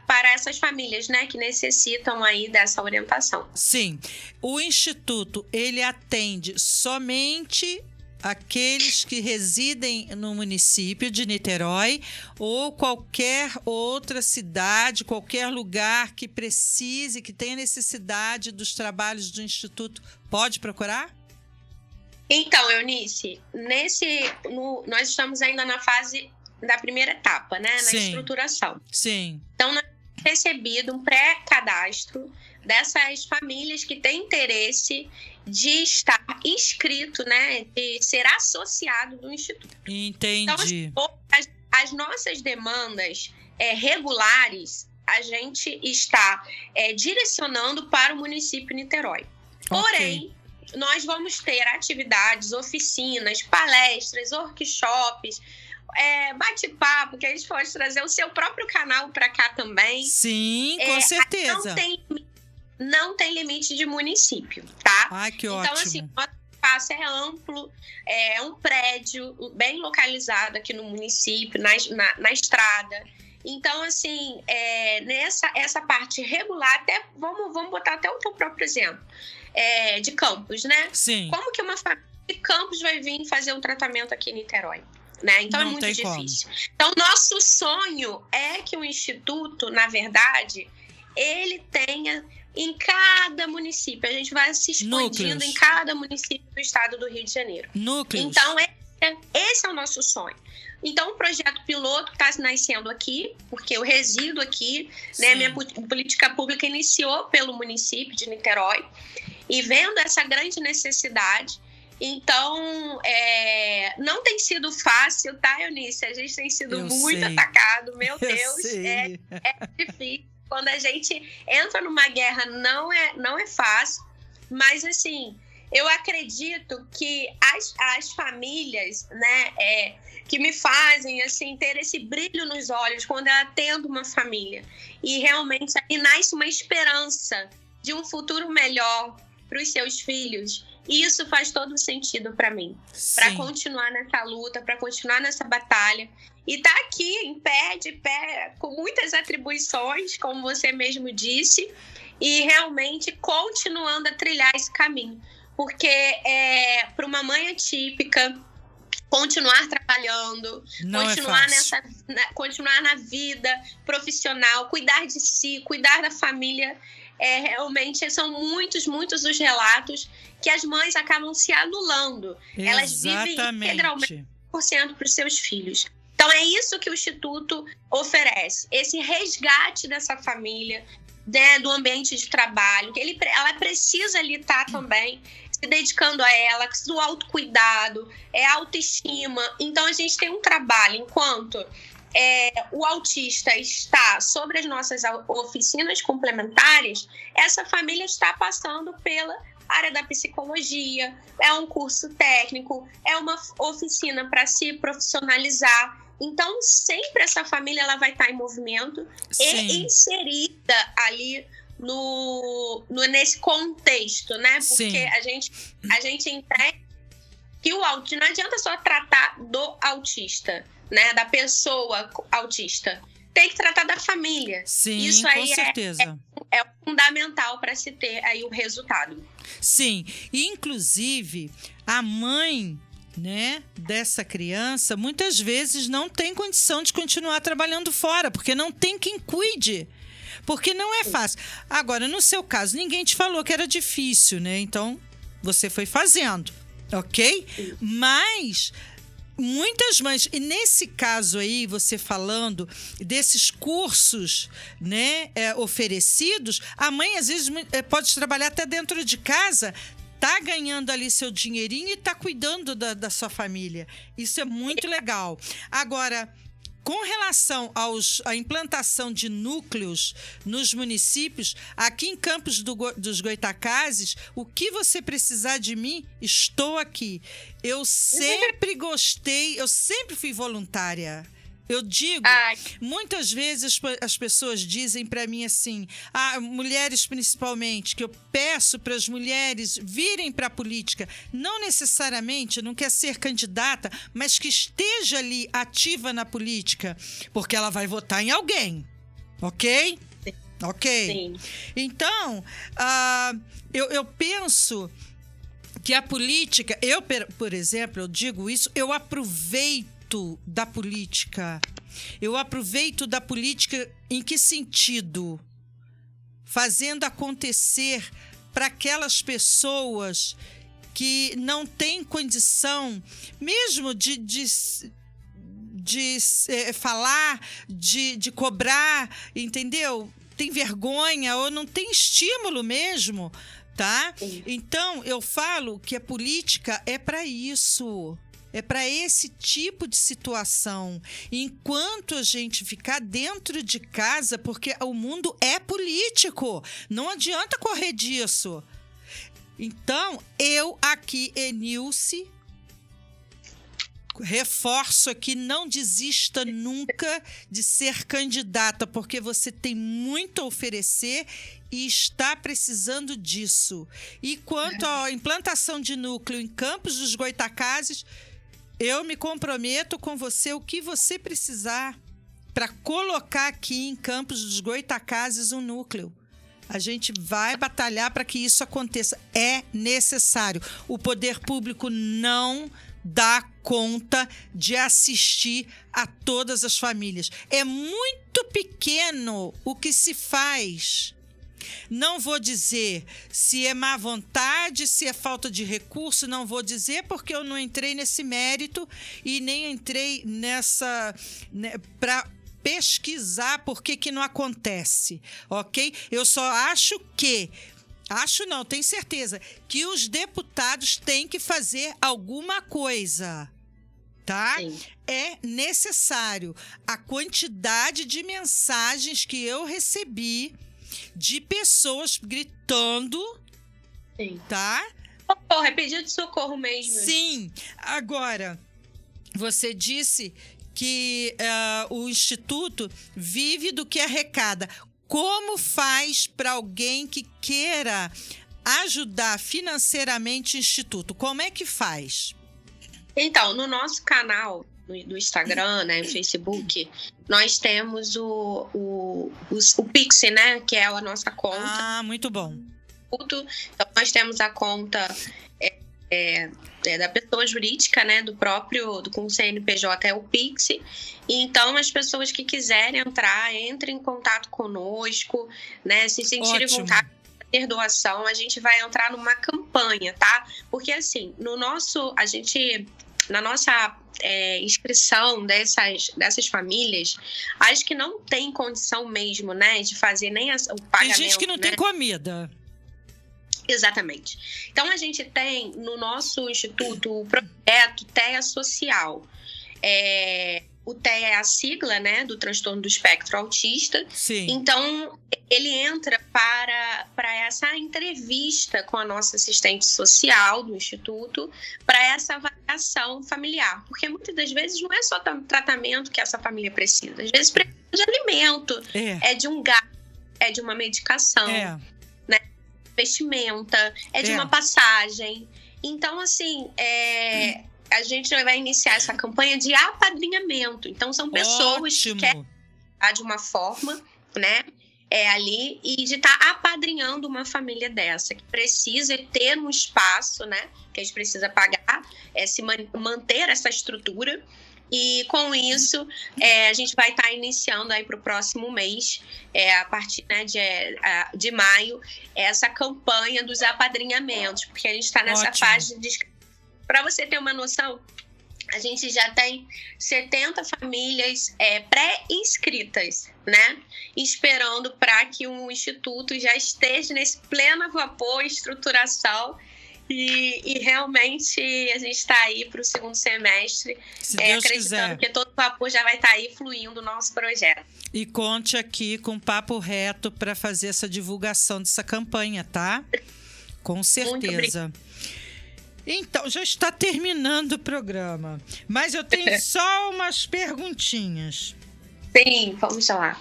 para essas famílias, né, que necessitam aí dessa orientação. Sim. O Instituto, ele atende somente aqueles que residem no município de Niterói ou qualquer outra cidade, qualquer lugar que precise, que tenha necessidade dos trabalhos do Instituto, pode procurar? Então, Eunice, nós estamos ainda na fase da primeira etapa, né? Na estruturação. Sim. Então, nós temos recebido um pré-cadastro dessas famílias que têm interesse de estar inscrito, né? De ser associado do Instituto. Entendi. Então, as nossas demandas regulares, a gente está direcionando para o município de Niterói. Porém, nós vamos ter atividades, oficinas, palestras, workshops, bate-papo, que a gente pode trazer o seu próprio canal para cá também. Sim, com certeza. Não tem limite de município, tá? Ai, que ótimo. ótimo. Então, assim, o espaço é amplo, é um prédio bem localizado aqui no município, na estrada. Então, assim, essa parte regular, até vamos botar até o teu próprio exemplo, de Campos, né? Sim. Como que uma família de Campos vai vir fazer um tratamento aqui em Niterói? Né? Então, é muito difícil. Então, nosso sonho é que o Instituto, na verdade, ele tenha em cada município. A gente vai se expandindo em cada município do estado do Rio de Janeiro. Núcleos. Então, esse é o nosso sonho. Então, o projeto piloto está nascendo aqui, porque eu resido aqui, né? Minha política pública iniciou pelo município de Niterói, e vendo essa grande necessidade. Então, não tem sido fácil, tá, Eunice? A gente tem sido muito atacado, meu Deus, é difícil. Quando a gente entra numa guerra, não é fácil, mas, assim, eu acredito que as famílias, né, que me fazem, assim, ter esse brilho nos olhos quando eu atendo uma família, e realmente aí nasce uma esperança de um futuro melhor para os seus filhos. E isso faz todo sentido para mim, para continuar nessa luta, para continuar nessa batalha. E tá aqui em pé, de pé, com muitas atribuições, como você mesmo disse, e realmente continuando a trilhar esse caminho. Porque para uma mãe atípica, continuar trabalhando, continuar na vida profissional, cuidar de si, cuidar da família, realmente são muitos os relatos que as mães acabam se anulando. Exatamente. Elas vivem integralmente 100% para os seus filhos. Então, é isso que o Instituto oferece, esse resgate dessa família, né, do ambiente de trabalho, que ela precisa ali estar também se dedicando a ela, do autocuidado, autoestima. Então, a gente tem um trabalho, enquanto o autista está sobre as nossas oficinas complementares, essa família está passando pela área da psicologia, é um curso técnico, é uma oficina para se profissionalizar. Então, sempre essa família ela vai estar em movimento e inserida ali nesse contexto, né? Porque a gente entende que o autista, não adianta só tratar do autista, né? Da pessoa autista. Tem que tratar da família. Sim, isso aí com certeza. É fundamental para se ter aí o resultado. Sim, e inclusive a mãe, né, dessa criança muitas vezes não tem condição de continuar trabalhando fora, porque não tem quem cuide, porque não é fácil. Agora, no seu caso, ninguém te falou que era difícil, né? Então, você foi fazendo, ok? Mas muitas mães, e nesse caso aí, você falando desses cursos, né, oferecidos, a mãe às vezes pode trabalhar até dentro de casa, tá ganhando ali seu dinheirinho e tá cuidando da sua família. Isso é muito legal. Agora, com relação à implantação de núcleos nos municípios, aqui em Campos dos Goytacazes, o que você precisar de mim, estou aqui. Eu sempre gostei, eu sempre fui voluntária. Eu digo, muitas vezes as pessoas dizem para mim assim, mulheres principalmente, que eu peço para as mulheres virem para a política, não necessariamente, não quer ser candidata, mas que esteja ali ativa na política, porque ela vai votar em alguém, ok? Sim. Ok. Sim. Então, eu penso que a política, por exemplo, eu digo isso, eu aproveito da política. Eu aproveito da política em que sentido? Fazendo acontecer para aquelas pessoas que não têm condição mesmo de falar, de cobrar, entendeu? Tem vergonha ou não tem estímulo mesmo, tá? Então, eu falo que a política é para isso. É para esse tipo de situação. Enquanto a gente ficar dentro de casa, porque o mundo é político. Não adianta correr disso. Então, eu aqui, Enilce, reforço aqui, não desista nunca de ser candidata, porque você tem muito a oferecer e está precisando disso. E quanto à implantação de núcleo em Campos dos Goytacazes, eu me comprometo com você o que você precisar para colocar aqui em Campos dos Goytacazes um núcleo. A gente vai batalhar para que isso aconteça. É necessário. O poder público não dá conta de assistir a todas as famílias. É muito pequeno o que se faz. Não vou dizer se é má vontade, se é falta de recurso, não vou dizer porque eu não entrei nesse mérito e nem entrei nessa, né, para pesquisar por que não acontece, ok? Eu só acho não, tenho certeza, que os deputados têm que fazer alguma coisa, tá? Sim. É necessário. A quantidade de mensagens que eu recebi de pessoas gritando, Sim. tá? Socorro, é pedido de socorro mesmo. Sim. Agora, você disse que o Instituto vive do que arrecada. Como faz para alguém que queira ajudar financeiramente o Instituto? Como é que faz? Então, no nosso canal do Instagram, né, no Facebook, nós temos o Pix, né, que é a nossa conta. Ah, muito bom. Então, nós temos a conta da pessoa jurídica, né, com o CNPJ, é o Pix. Então, as pessoas que quiserem entrar, entrem em contato conosco, né, se sentirem vontade de ter doação, a gente vai entrar numa campanha, tá? Porque, assim, na nossa inscrição dessas famílias, as que não têm condição mesmo, né, de fazer nem o pagamento. Tem gente que não tem comida. Exatamente. Então, a gente tem no nosso instituto o projeto TEA Social. O TEA é a sigla, né, do transtorno do espectro autista. Sim. Então, ele entra para essa entrevista com a nossa assistente social do instituto, para essa avaliação familiar. Porque muitas das vezes não é só tratamento que essa família precisa. Às vezes precisa de alimento, é de um gasto, é de uma medicação, né? Vestimenta, de uma passagem. Então, assim, a gente vai iniciar essa campanha de apadrinhamento. Então, são pessoas que querem de uma forma, né, ali, e de estar apadrinhando uma família dessa, que precisa ter um espaço, né, que a gente precisa pagar, manter essa estrutura. E com isso, a gente vai estar iniciando aí para o próximo mês, a partir, né, de maio, essa campanha dos apadrinhamentos, porque a gente está nessa fase de... Para você ter uma noção, a gente já tem 70 famílias pré-inscritas, né? Esperando para que o Instituto já esteja nesse pleno vapor, estruturação, E realmente a gente está aí para o segundo semestre, Se Deus acreditando quiser. que todo vapor já vai estar aí fluindo o nosso projeto. E conte aqui com Papo Reto para fazer essa divulgação dessa campanha, tá? Com certeza. Então, já está terminando o programa. Mas eu tenho só umas perguntinhas. Sim, vamos lá.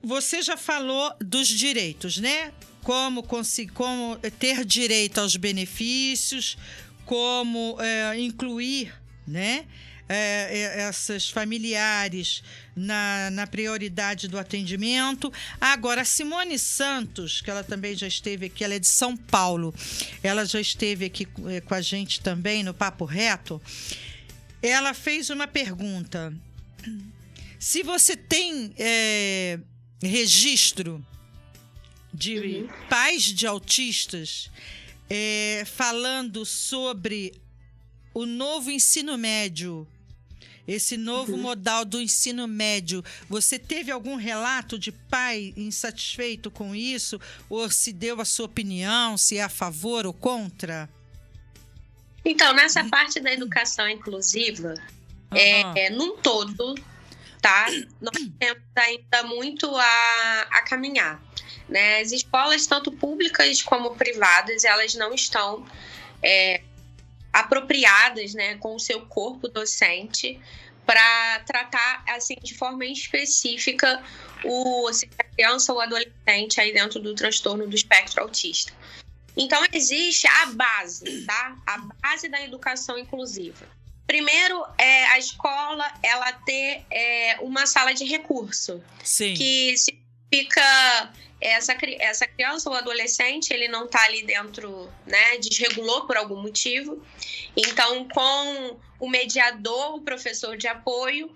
Você já falou dos direitos, né? Como ter direito aos benefícios, como incluir, né? Essas familiares na prioridade do atendimento. Agora, a Simone Santos, que ela também já esteve aqui, ela é de São Paulo, ela já esteve aqui com a gente também no Papo Reto. Ela fez uma pergunta. Se você tem registro de pais de autistas falando sobre o novo ensino médio, esse novo modal do ensino médio, você teve algum relato de pai insatisfeito com isso? Ou se deu a sua opinião, se é a favor ou contra? Então, nessa parte da educação inclusiva, num todo, tá? Nós temos ainda muito a caminhar, né? As escolas, tanto públicas como privadas, elas não estão apropriadas, né, com o seu corpo docente para tratar assim de forma específica a criança ou adolescente aí dentro do transtorno do espectro autista. Então, existe a base, tá? A base da educação inclusiva. Primeiro, a escola ela ter uma sala de recurso. Sim. Que significa essa criança ou adolescente, ele não está ali dentro, né, desregulou por algum motivo. Então, com o mediador, o professor de apoio,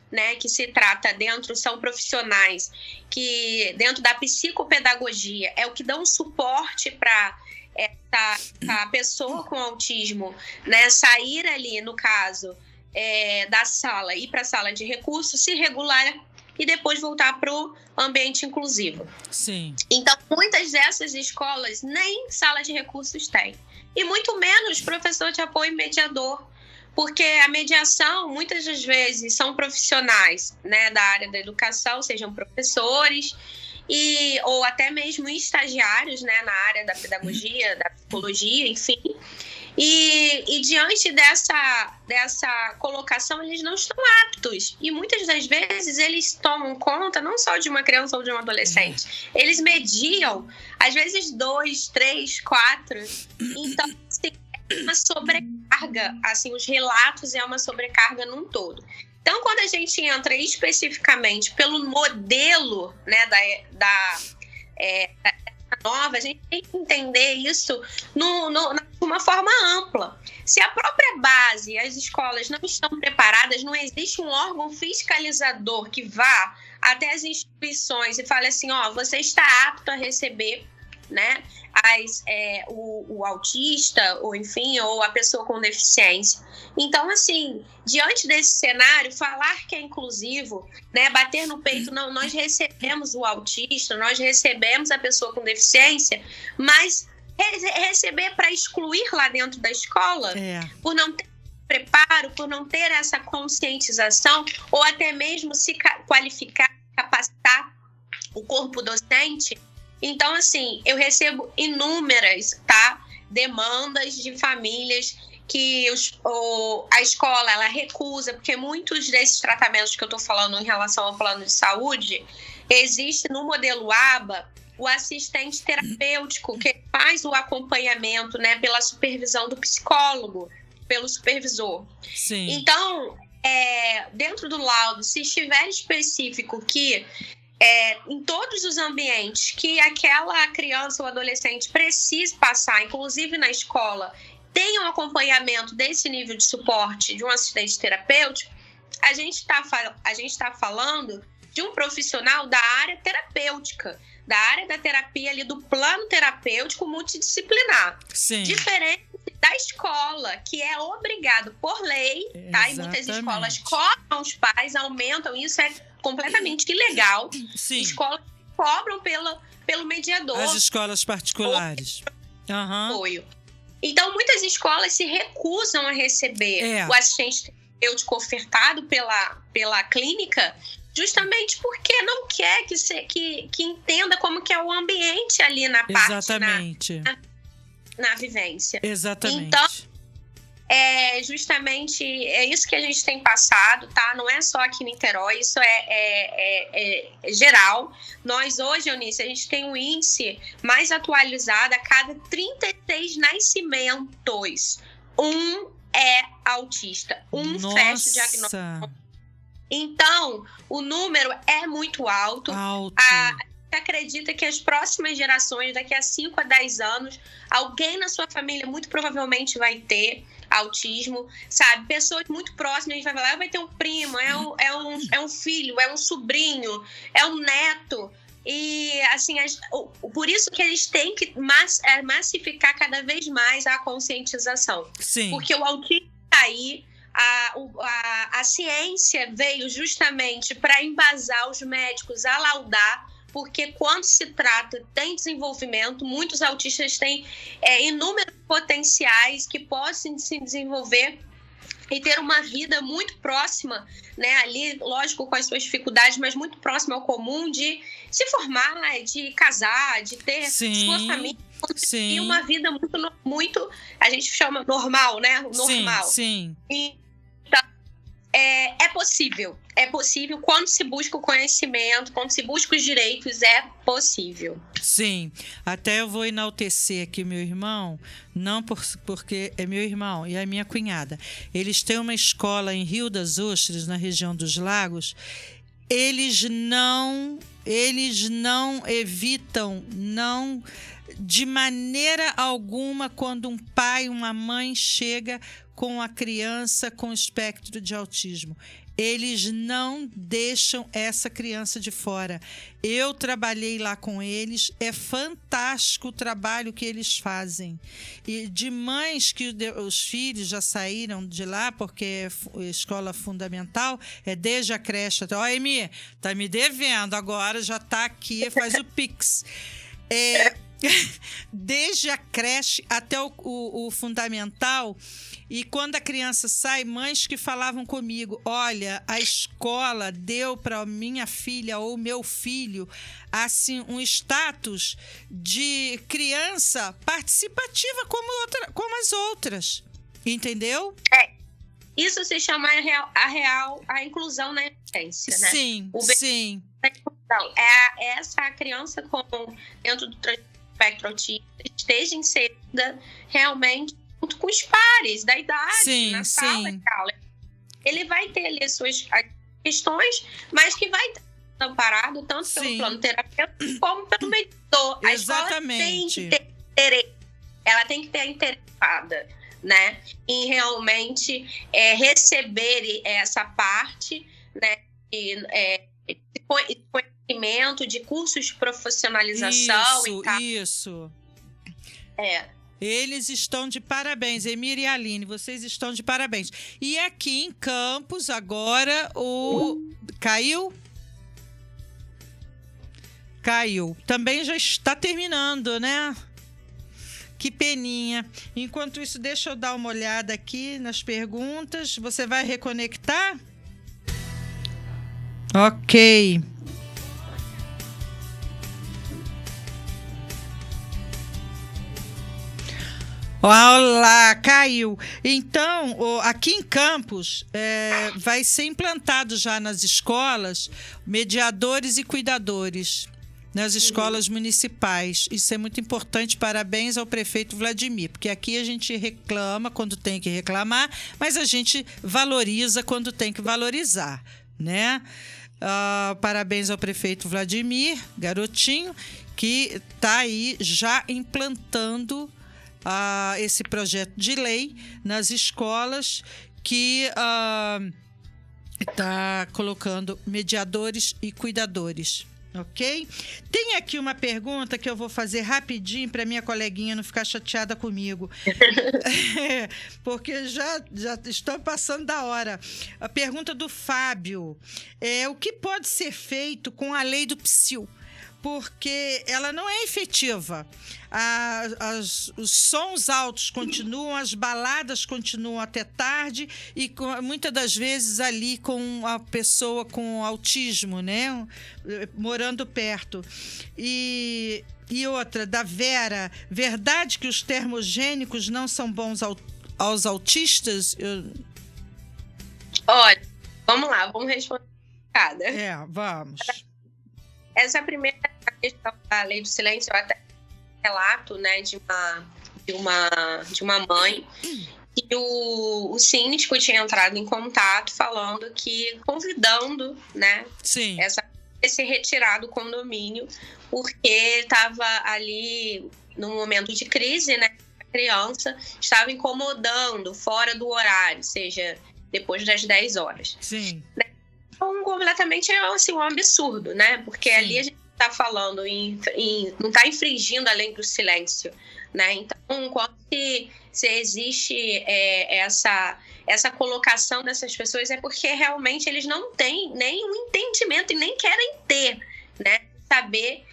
né, que se trata são profissionais que, dentro da psicopedagogia, é o que dão suporte para essa pessoa com autismo, né, sair ali, no caso, da sala, ir para a sala de recursos, se regular e depois voltar para o ambiente inclusivo. Sim. Então, muitas dessas escolas nem sala de recursos têm. E muito menos professor de apoio e mediador. Porque a mediação, muitas das vezes, são profissionais, né, da área da educação, sejam professores ou até mesmo estagiários, né, na área da pedagogia, da psicologia, enfim. E diante dessa colocação, eles não estão aptos. E muitas das vezes eles tomam conta não só de uma criança ou de um adolescente. Eles mediam, às vezes, 2, 3, 4. Então, assim, é uma sobrecarga. Assim, os relatos é uma sobrecarga num todo. Então, quando a gente entra especificamente pelo modelo, né, da nova, a gente tem que entender isso de uma forma ampla. Se a própria base, as escolas não estão preparadas, não existe um órgão fiscalizador que vá até as instituições e fale assim, você está apto a receber, né, o autista, ou enfim, ou a pessoa com deficiência. Então, assim, diante desse cenário, falar que é inclusivo, né, bater no peito, não, nós recebemos o autista, nós recebemos a pessoa com deficiência, mas receber para excluir lá dentro da escola, por não ter preparo, por não ter essa conscientização, ou até mesmo se qualificar, capacitar o corpo docente. Então, assim, eu recebo inúmeras, demandas de famílias que a escola ela recusa, porque muitos desses tratamentos que eu estou falando em relação ao plano de saúde, existe no modelo ABA o assistente terapêutico, que faz o acompanhamento, né, pela supervisão do psicólogo, pelo supervisor. Sim. Então, dentro do laudo, se estiver específico que em todos os ambientes que aquela criança ou adolescente precisa passar, inclusive na escola, tenha um acompanhamento desse nível de suporte de um assistente terapêutico, a gente está falando de um profissional da área terapêutica, da área da terapia ali, do plano terapêutico multidisciplinar. Sim. Diferente da escola, que é obrigado por lei, tá? E muitas escolas cobram os pais, aumentam, isso é completamente ilegal. Sim. Escolas cobram pelo mediador. As escolas particulares. apoio. Então, muitas escolas se recusam a receber o assistente terapêutico ofertado pela clínica, justamente porque não quer que entenda como que é o ambiente ali na parte, na vivência. Exatamente. Então, justamente é isso que a gente tem passado, tá? Não é só aqui em Niterói, isso é geral. Nós hoje, Eunice, a gente tem um índice mais atualizado a cada 36 nascimentos. Um é autista, fecha o diagnóstico. Então, o número é muito alto. A gente acredita que as próximas gerações, daqui a 5 a 10 anos, alguém na sua família muito provavelmente vai ter autismo, sabe? Pessoas muito próximas, a gente vai falar, vai ter um primo, é um filho, é um sobrinho, é um neto. E, assim, por isso que eles têm que massificar cada vez mais a conscientização. Sim. Porque o autismo está aí, a ciência veio justamente para embasar os médicos a laudar, porque quando se trata de desenvolvimento, muitos autistas têm inúmeros potenciais que possam se desenvolver e ter uma vida muito próxima, né, ali, lógico, com as suas dificuldades, mas muito próxima ao comum, de se formar, de casar, de ter sua família, e uma vida muito, a gente chama normal, né? Normal. Sim. Então, é possível quando se busca o conhecimento, quando se busca os direitos, é possível. Sim, até eu vou enaltecer aqui meu irmão, não porque é meu irmão e a minha cunhada. Eles têm uma escola em Rio das Ostras, na região dos Lagos. Eles não evitam, de maneira alguma, quando um pai, uma mãe chega com a criança com espectro de autismo. Eles não deixam essa criança de fora. Eu trabalhei lá com eles, é fantástico o trabalho que eles fazem. E de mães que os filhos já saíram de lá, porque é escola fundamental, desde a creche até... Ó, Emi, tá me devendo, agora já tá aqui, faz o Pix. Desde a creche até o fundamental. E quando a criança sai, mães que falavam comigo, olha, a escola deu para minha filha ou meu filho assim um status de criança participativa como as outras, entendeu? Isso se chama a inclusão na essência, né? Sim. Então, essa criança dentro do espectro autista esteja inserida realmente junto com os pares da idade, na sala e tal. Ele vai ter ali as suas questões, mas que vai estar amparado tanto pelo plano terapêutico como pelo mediador. Exatamente. Ela tem que ter interessada, né, em realmente receber essa parte, né, de conhecimento, de cursos de profissionalização e tal. Isso. Eles estão de parabéns, Emir e Aline, vocês estão de parabéns. E aqui em Campos, agora, Caiu. Também já está terminando, né? Que peninha. Enquanto isso, deixa eu dar uma olhada aqui nas perguntas. Você vai reconectar? Ok. Olá, caiu. Então, aqui em Campos, vai ser implantado já nas escolas mediadores e cuidadores, nas escolas municipais. Isso é muito importante. Parabéns ao prefeito Vladimir, porque aqui a gente reclama quando tem que reclamar, mas a gente valoriza quando tem que valorizar, né? Parabéns ao prefeito Vladimir Garotinho, que está aí já implantando esse projeto de lei nas escolas, que está colocando mediadores e cuidadores, ok? Tem aqui uma pergunta que eu vou fazer rapidinho para minha coleguinha não ficar chateada comigo. Porque já estou passando da hora. A pergunta do Fábio. O que pode ser feito com a lei do PSIL? porque ela não é efetiva. Os sons altos continuam, as baladas continuam até tarde e muitas das vezes ali com a pessoa com autismo, né? Morando perto. E outra, da Vera, verdade que os termogênicos não são bons aos autistas? Olha, vamos lá, vamos responder cada. Vamos. Essa primeira questão da lei do silêncio, eu até relato, né, de uma mãe, que o síndico tinha entrado em contato falando que, convidando, né, Sim. esse retirar do condomínio, porque estava ali num momento de crise, né, a criança estava incomodando fora do horário, seja depois das 10 horas. Sim. Então, completamente assim, um absurdo, né, porque Sim. ali a gente está falando não está infringindo a lei do silêncio, né? Então, quando se existe essa colocação dessas pessoas, é porque realmente eles não têm nenhum entendimento e nem querem ter, né? Saber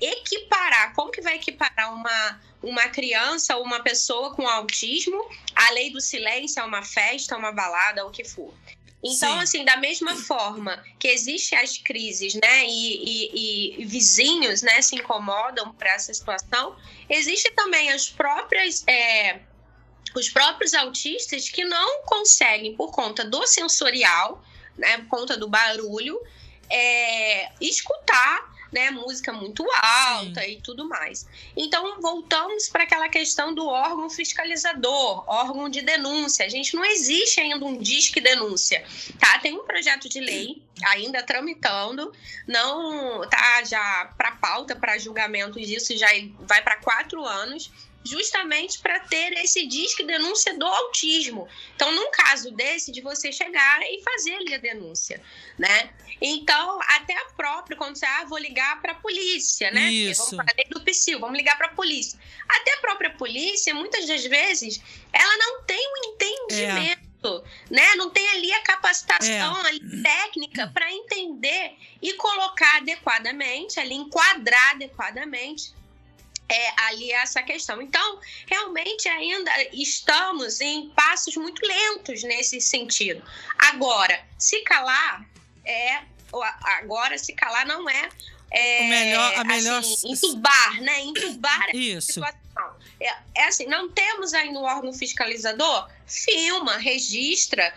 equiparar, como que vai equiparar uma criança ou uma pessoa com autismo à lei do silêncio, a uma festa, a uma balada, o que for. Então, assim, da mesma forma que existem as crises, né, e vizinhos, né, se incomodam por essa situação, existe também os próprios autistas que não conseguem, por conta do sensorial, né, por conta do barulho, escutar, né, música muito alta. Sim. E tudo mais. Então, voltamos para aquela questão do órgão fiscalizador, órgão de denúncia. A gente não existe ainda um disque denúncia, tá? Tem um projeto de lei ainda tramitando, não tá já para pauta, para julgamento disso, já vai para 4 anos, justamente para ter esse disque denúncia do autismo. Então, num caso desse, de você chegar e fazer ali a denúncia, né? Então, até a própria, quando você, vou ligar para a polícia, né? Isso. Vamos falar do PSIL, vamos ligar para a polícia. Até a própria polícia, muitas das vezes, ela não tem um entendimento, né? Não tem ali a capacitação ali, técnica para entender e colocar adequadamente, ali enquadrar adequadamente ali essa questão. Então, realmente ainda estamos em passos muito lentos nesse sentido. Agora, se calar não é a melhor assim, entubar, né? Entubar Isso. essa situação. Assim, não temos aí no órgão fiscalizador, filma, registra,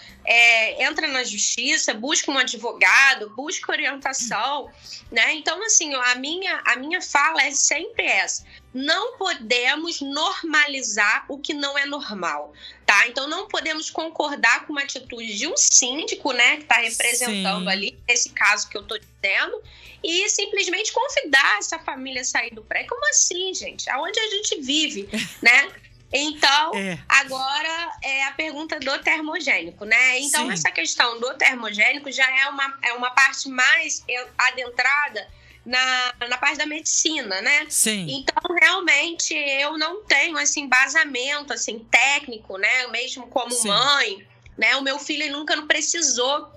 entra na justiça, busca um advogado, busca orientação, né? Então, assim, a minha fala é sempre essa: não podemos normalizar o que não é normal, tá? Então, não podemos concordar com uma atitude de um síndico, né, que está representando Sim. ali, esse caso que eu estou dizendo, e simplesmente convidar essa família a sair do prédio. Como assim, gente? Aonde a gente vive, né? Então, agora é a pergunta do termogênico, né? Então, Sim. essa questão do termogênico já é uma parte mais adentrada na parte da medicina, né? Sim. Então, realmente, eu não tenho esse embasamento assim, técnico, né? Mesmo como Sim. mãe, né? O meu filho nunca não precisou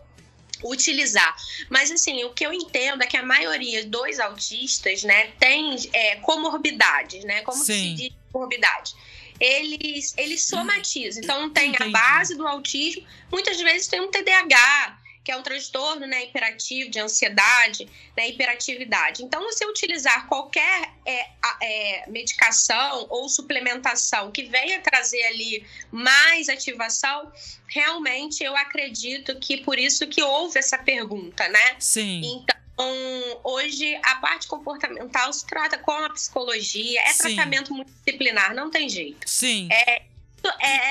utilizar. Mas, assim, o que eu entendo é que a maioria dos autistas, né, tem comorbidades, né? Como que se diz comorbidade? Eles somatizam. Então, tem a base do autismo, muitas vezes tem um TDAH, que é um transtorno, né, hiperativo, de ansiedade, né, hiperatividade. Então, você utilizar qualquer medicação ou suplementação que venha trazer ali mais ativação, realmente eu acredito que por isso que houve essa pergunta, né? Sim. Então, hoje, a parte comportamental se trata com a psicologia, tratamento multidisciplinar, não tem jeito. Sim. É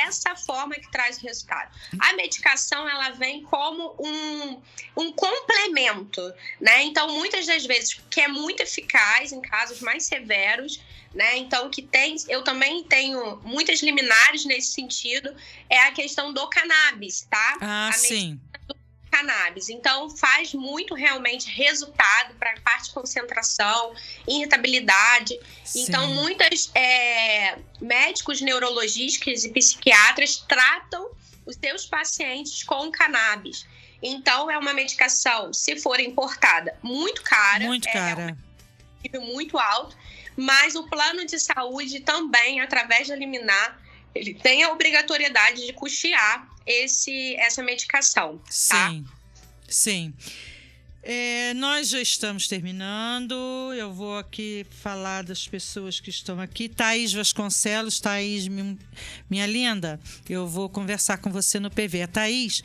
essa forma que traz o resultado. A medicação, ela vem como um complemento, né? Então, muitas das vezes, que é muito eficaz em casos mais severos, né? Então, eu também tenho muitas liminares nesse sentido, é a questão do cannabis, tá? Sim. Cannabis. Então, faz muito realmente resultado para a parte de concentração, irritabilidade. Sim. Então, muitos médicos neurologistas e psiquiatras tratam os seus pacientes com cannabis. Então, é uma medicação, se for importada, muito cara. Muito cara. nível muito alto, mas o plano de saúde também, através da liminar, ele tem a obrigatoriedade de custear essa medicação. Tá? Sim, sim. Nós já estamos terminando. Eu vou aqui falar das pessoas que estão aqui. Thaís Vasconcelos. Thaís, minha linda, eu vou conversar com você no PV. A Thaís,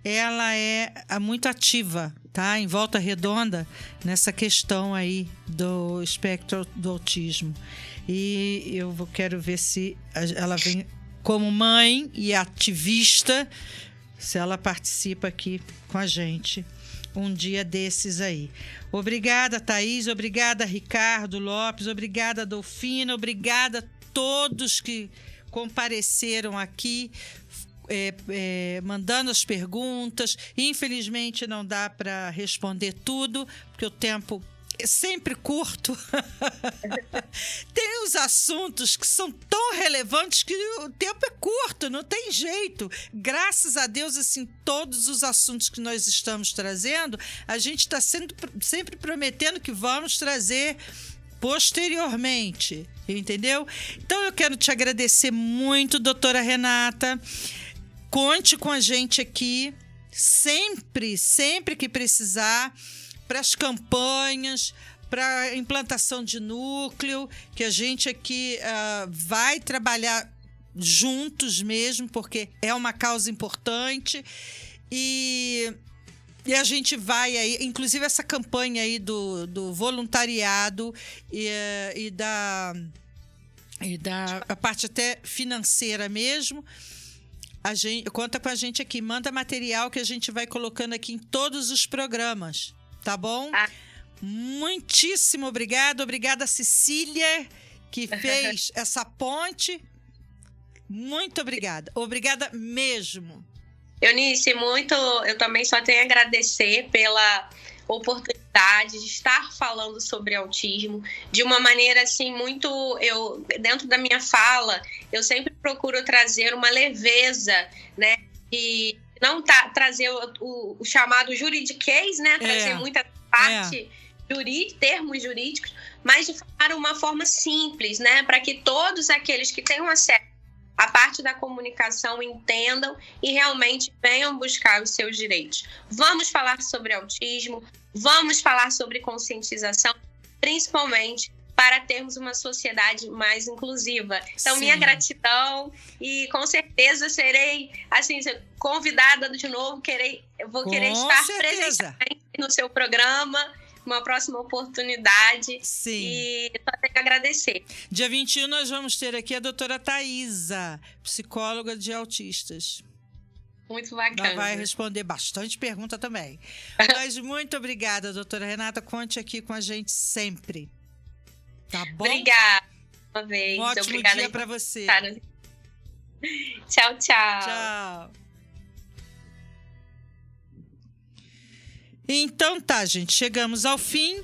ela é muito ativa, tá? Em Volta Redonda, nessa questão aí do espectro do autismo. E eu quero ver se ela vem como mãe e ativista, se ela participa aqui com a gente um dia desses aí. Obrigada, Thaís. Obrigada, Ricardo Lopes. Obrigada, Dolfina. Obrigada a todos que compareceram aqui, mandando as perguntas. Infelizmente, não dá para responder tudo, porque o tempo é sempre curto. Tem os assuntos que são tão relevantes que o tempo é curto, não tem jeito. Graças a Deus, assim, todos os assuntos que nós estamos trazendo, a gente está sempre prometendo que vamos trazer posteriormente, entendeu? Então, eu quero te agradecer muito, doutora Renata. Conte com a gente aqui, sempre que precisar, para as campanhas, para a implantação de núcleo, que a gente aqui vai trabalhar juntos mesmo, porque é uma causa importante. E a gente vai aí, inclusive essa campanha aí do voluntariado e da a parte até financeira mesmo. Conta com a gente aqui, manda material que a gente vai colocando aqui em todos os programas. Tá bom? Muitíssimo obrigada. Obrigada, Cecília, que fez essa ponte. Muito obrigada. Obrigada mesmo. Eunice, eu também só tenho a agradecer pela oportunidade de estar falando sobre autismo de uma maneira assim dentro da minha fala, eu sempre procuro trazer uma leveza, né? E não trazer o chamado juridiquês, né? Trazer muita parte termos jurídicos, mas de falar uma forma simples, né? Para que todos aqueles que tenham acesso à parte da comunicação entendam e realmente venham buscar os seus direitos. Vamos falar sobre autismo, vamos falar sobre conscientização, principalmente para termos uma sociedade mais inclusiva. Então, minha gratidão e com certeza serei assim, convidada de novo, eu vou querer estar presente no seu programa, uma próxima oportunidade. Sim. E só tenho que agradecer. Dia 21 nós vamos ter aqui a doutora Thaisa, psicóloga de autistas. Muito bacana. Ela vai responder bastante pergunta também. Mas muito obrigada, doutora Renata. Conte aqui com a gente sempre. Tá bom? Obrigada uma vez. Um ótimo Obrigada dia para você. Tchau, tchau. Tchau. Então tá, gente. Chegamos ao fim.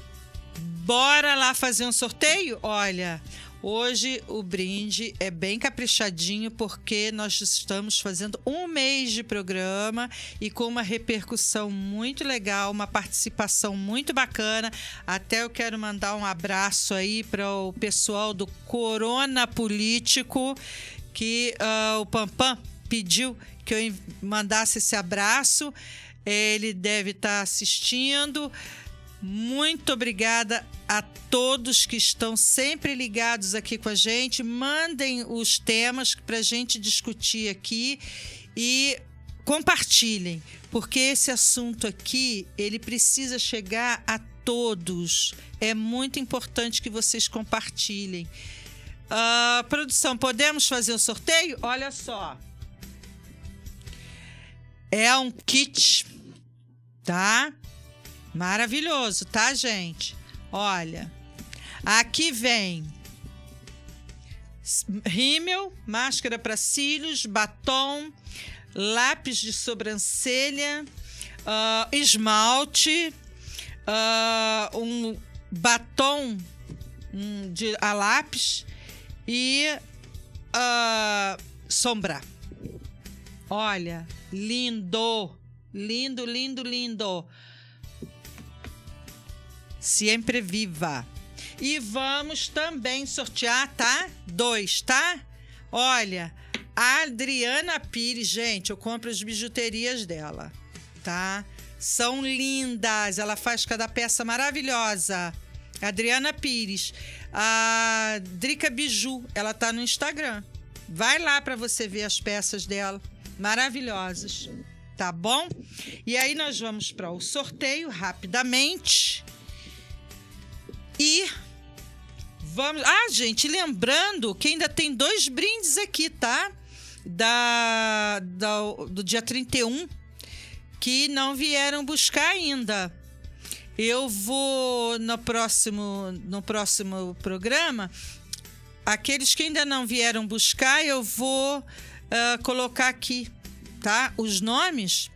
Bora lá fazer um sorteio? Olha, hoje o brinde é bem caprichadinho porque nós estamos fazendo 1 mês de programa e com uma repercussão muito legal, uma participação muito bacana. Até eu quero mandar um abraço aí para o pessoal do Corona Político, que o Pampam pediu que eu mandasse esse abraço. Ele deve estar assistindo. Muito obrigada a todos que estão sempre ligados aqui com a gente. Mandem os temas para a gente discutir aqui e compartilhem, porque esse assunto aqui, ele precisa chegar a todos. É muito importante que vocês compartilhem. Produção, podemos fazer o sorteio? Olha só. É um kit, tá? Maravilhoso, tá, gente? Olha, aqui vem rímel, máscara para cílios, batom, lápis de sobrancelha, esmalte, um batom a lápis e sombra. Olha, lindo, lindo, lindo, lindo. Sempre viva. E vamos também sortear, tá? 2, tá? Olha, a Adriana Pires, gente, eu compro as bijuterias dela, tá? São lindas, ela faz cada peça maravilhosa. Adriana Pires. A Drica Biju, ela tá no Instagram. Vai lá para você ver as peças dela, maravilhosas, tá bom? E aí nós vamos para o sorteio rapidamente. E vamos... gente, lembrando que ainda tem 2 brindes aqui, tá? Do dia 31, que não vieram buscar ainda. Eu vou no próximo programa, aqueles que ainda não vieram buscar, eu vou colocar aqui, tá? Os nomes,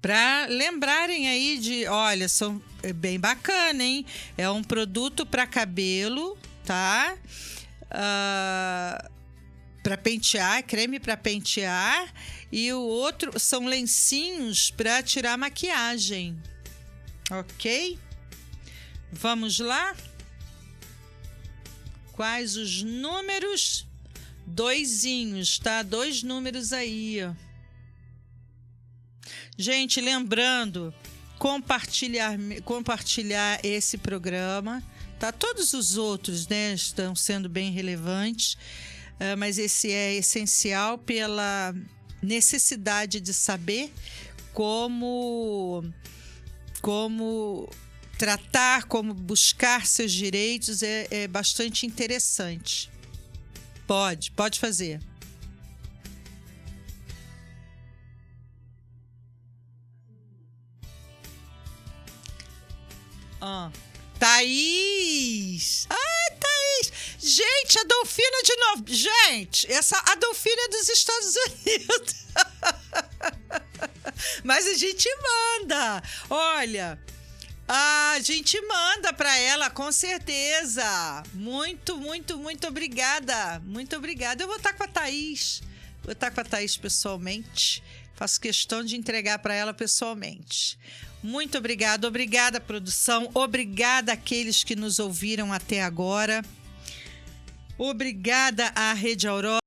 para lembrarem aí de, olha, são bem bacana, hein? É um produto para cabelo, tá? Para pentear, creme para pentear, e o outro são lencinhos para tirar maquiagem. Ok? Vamos lá? Quais os números? 2, tá? 2 números aí, ó. Gente, lembrando, compartilhar esse programa, tá? Todos os outros, né, estão sendo bem relevantes, mas esse é essencial pela necessidade de saber como tratar, como buscar seus direitos, é bastante interessante. Pode fazer. Thaís! Ai, Thaís! Gente, a Dolfina de novo. Gente, a Dolfina é dos Estados Unidos. Mas a gente manda. Olha, a gente manda para ela, com certeza. Muito, muito, muito obrigada. Muito obrigada. Eu vou estar com a Thaís. Vou estar com a Thaís pessoalmente. Faço questão de entregar para ela pessoalmente. Muito obrigada. Obrigada, produção. Obrigada àqueles que nos ouviram até agora. Obrigada à Rede Aurora.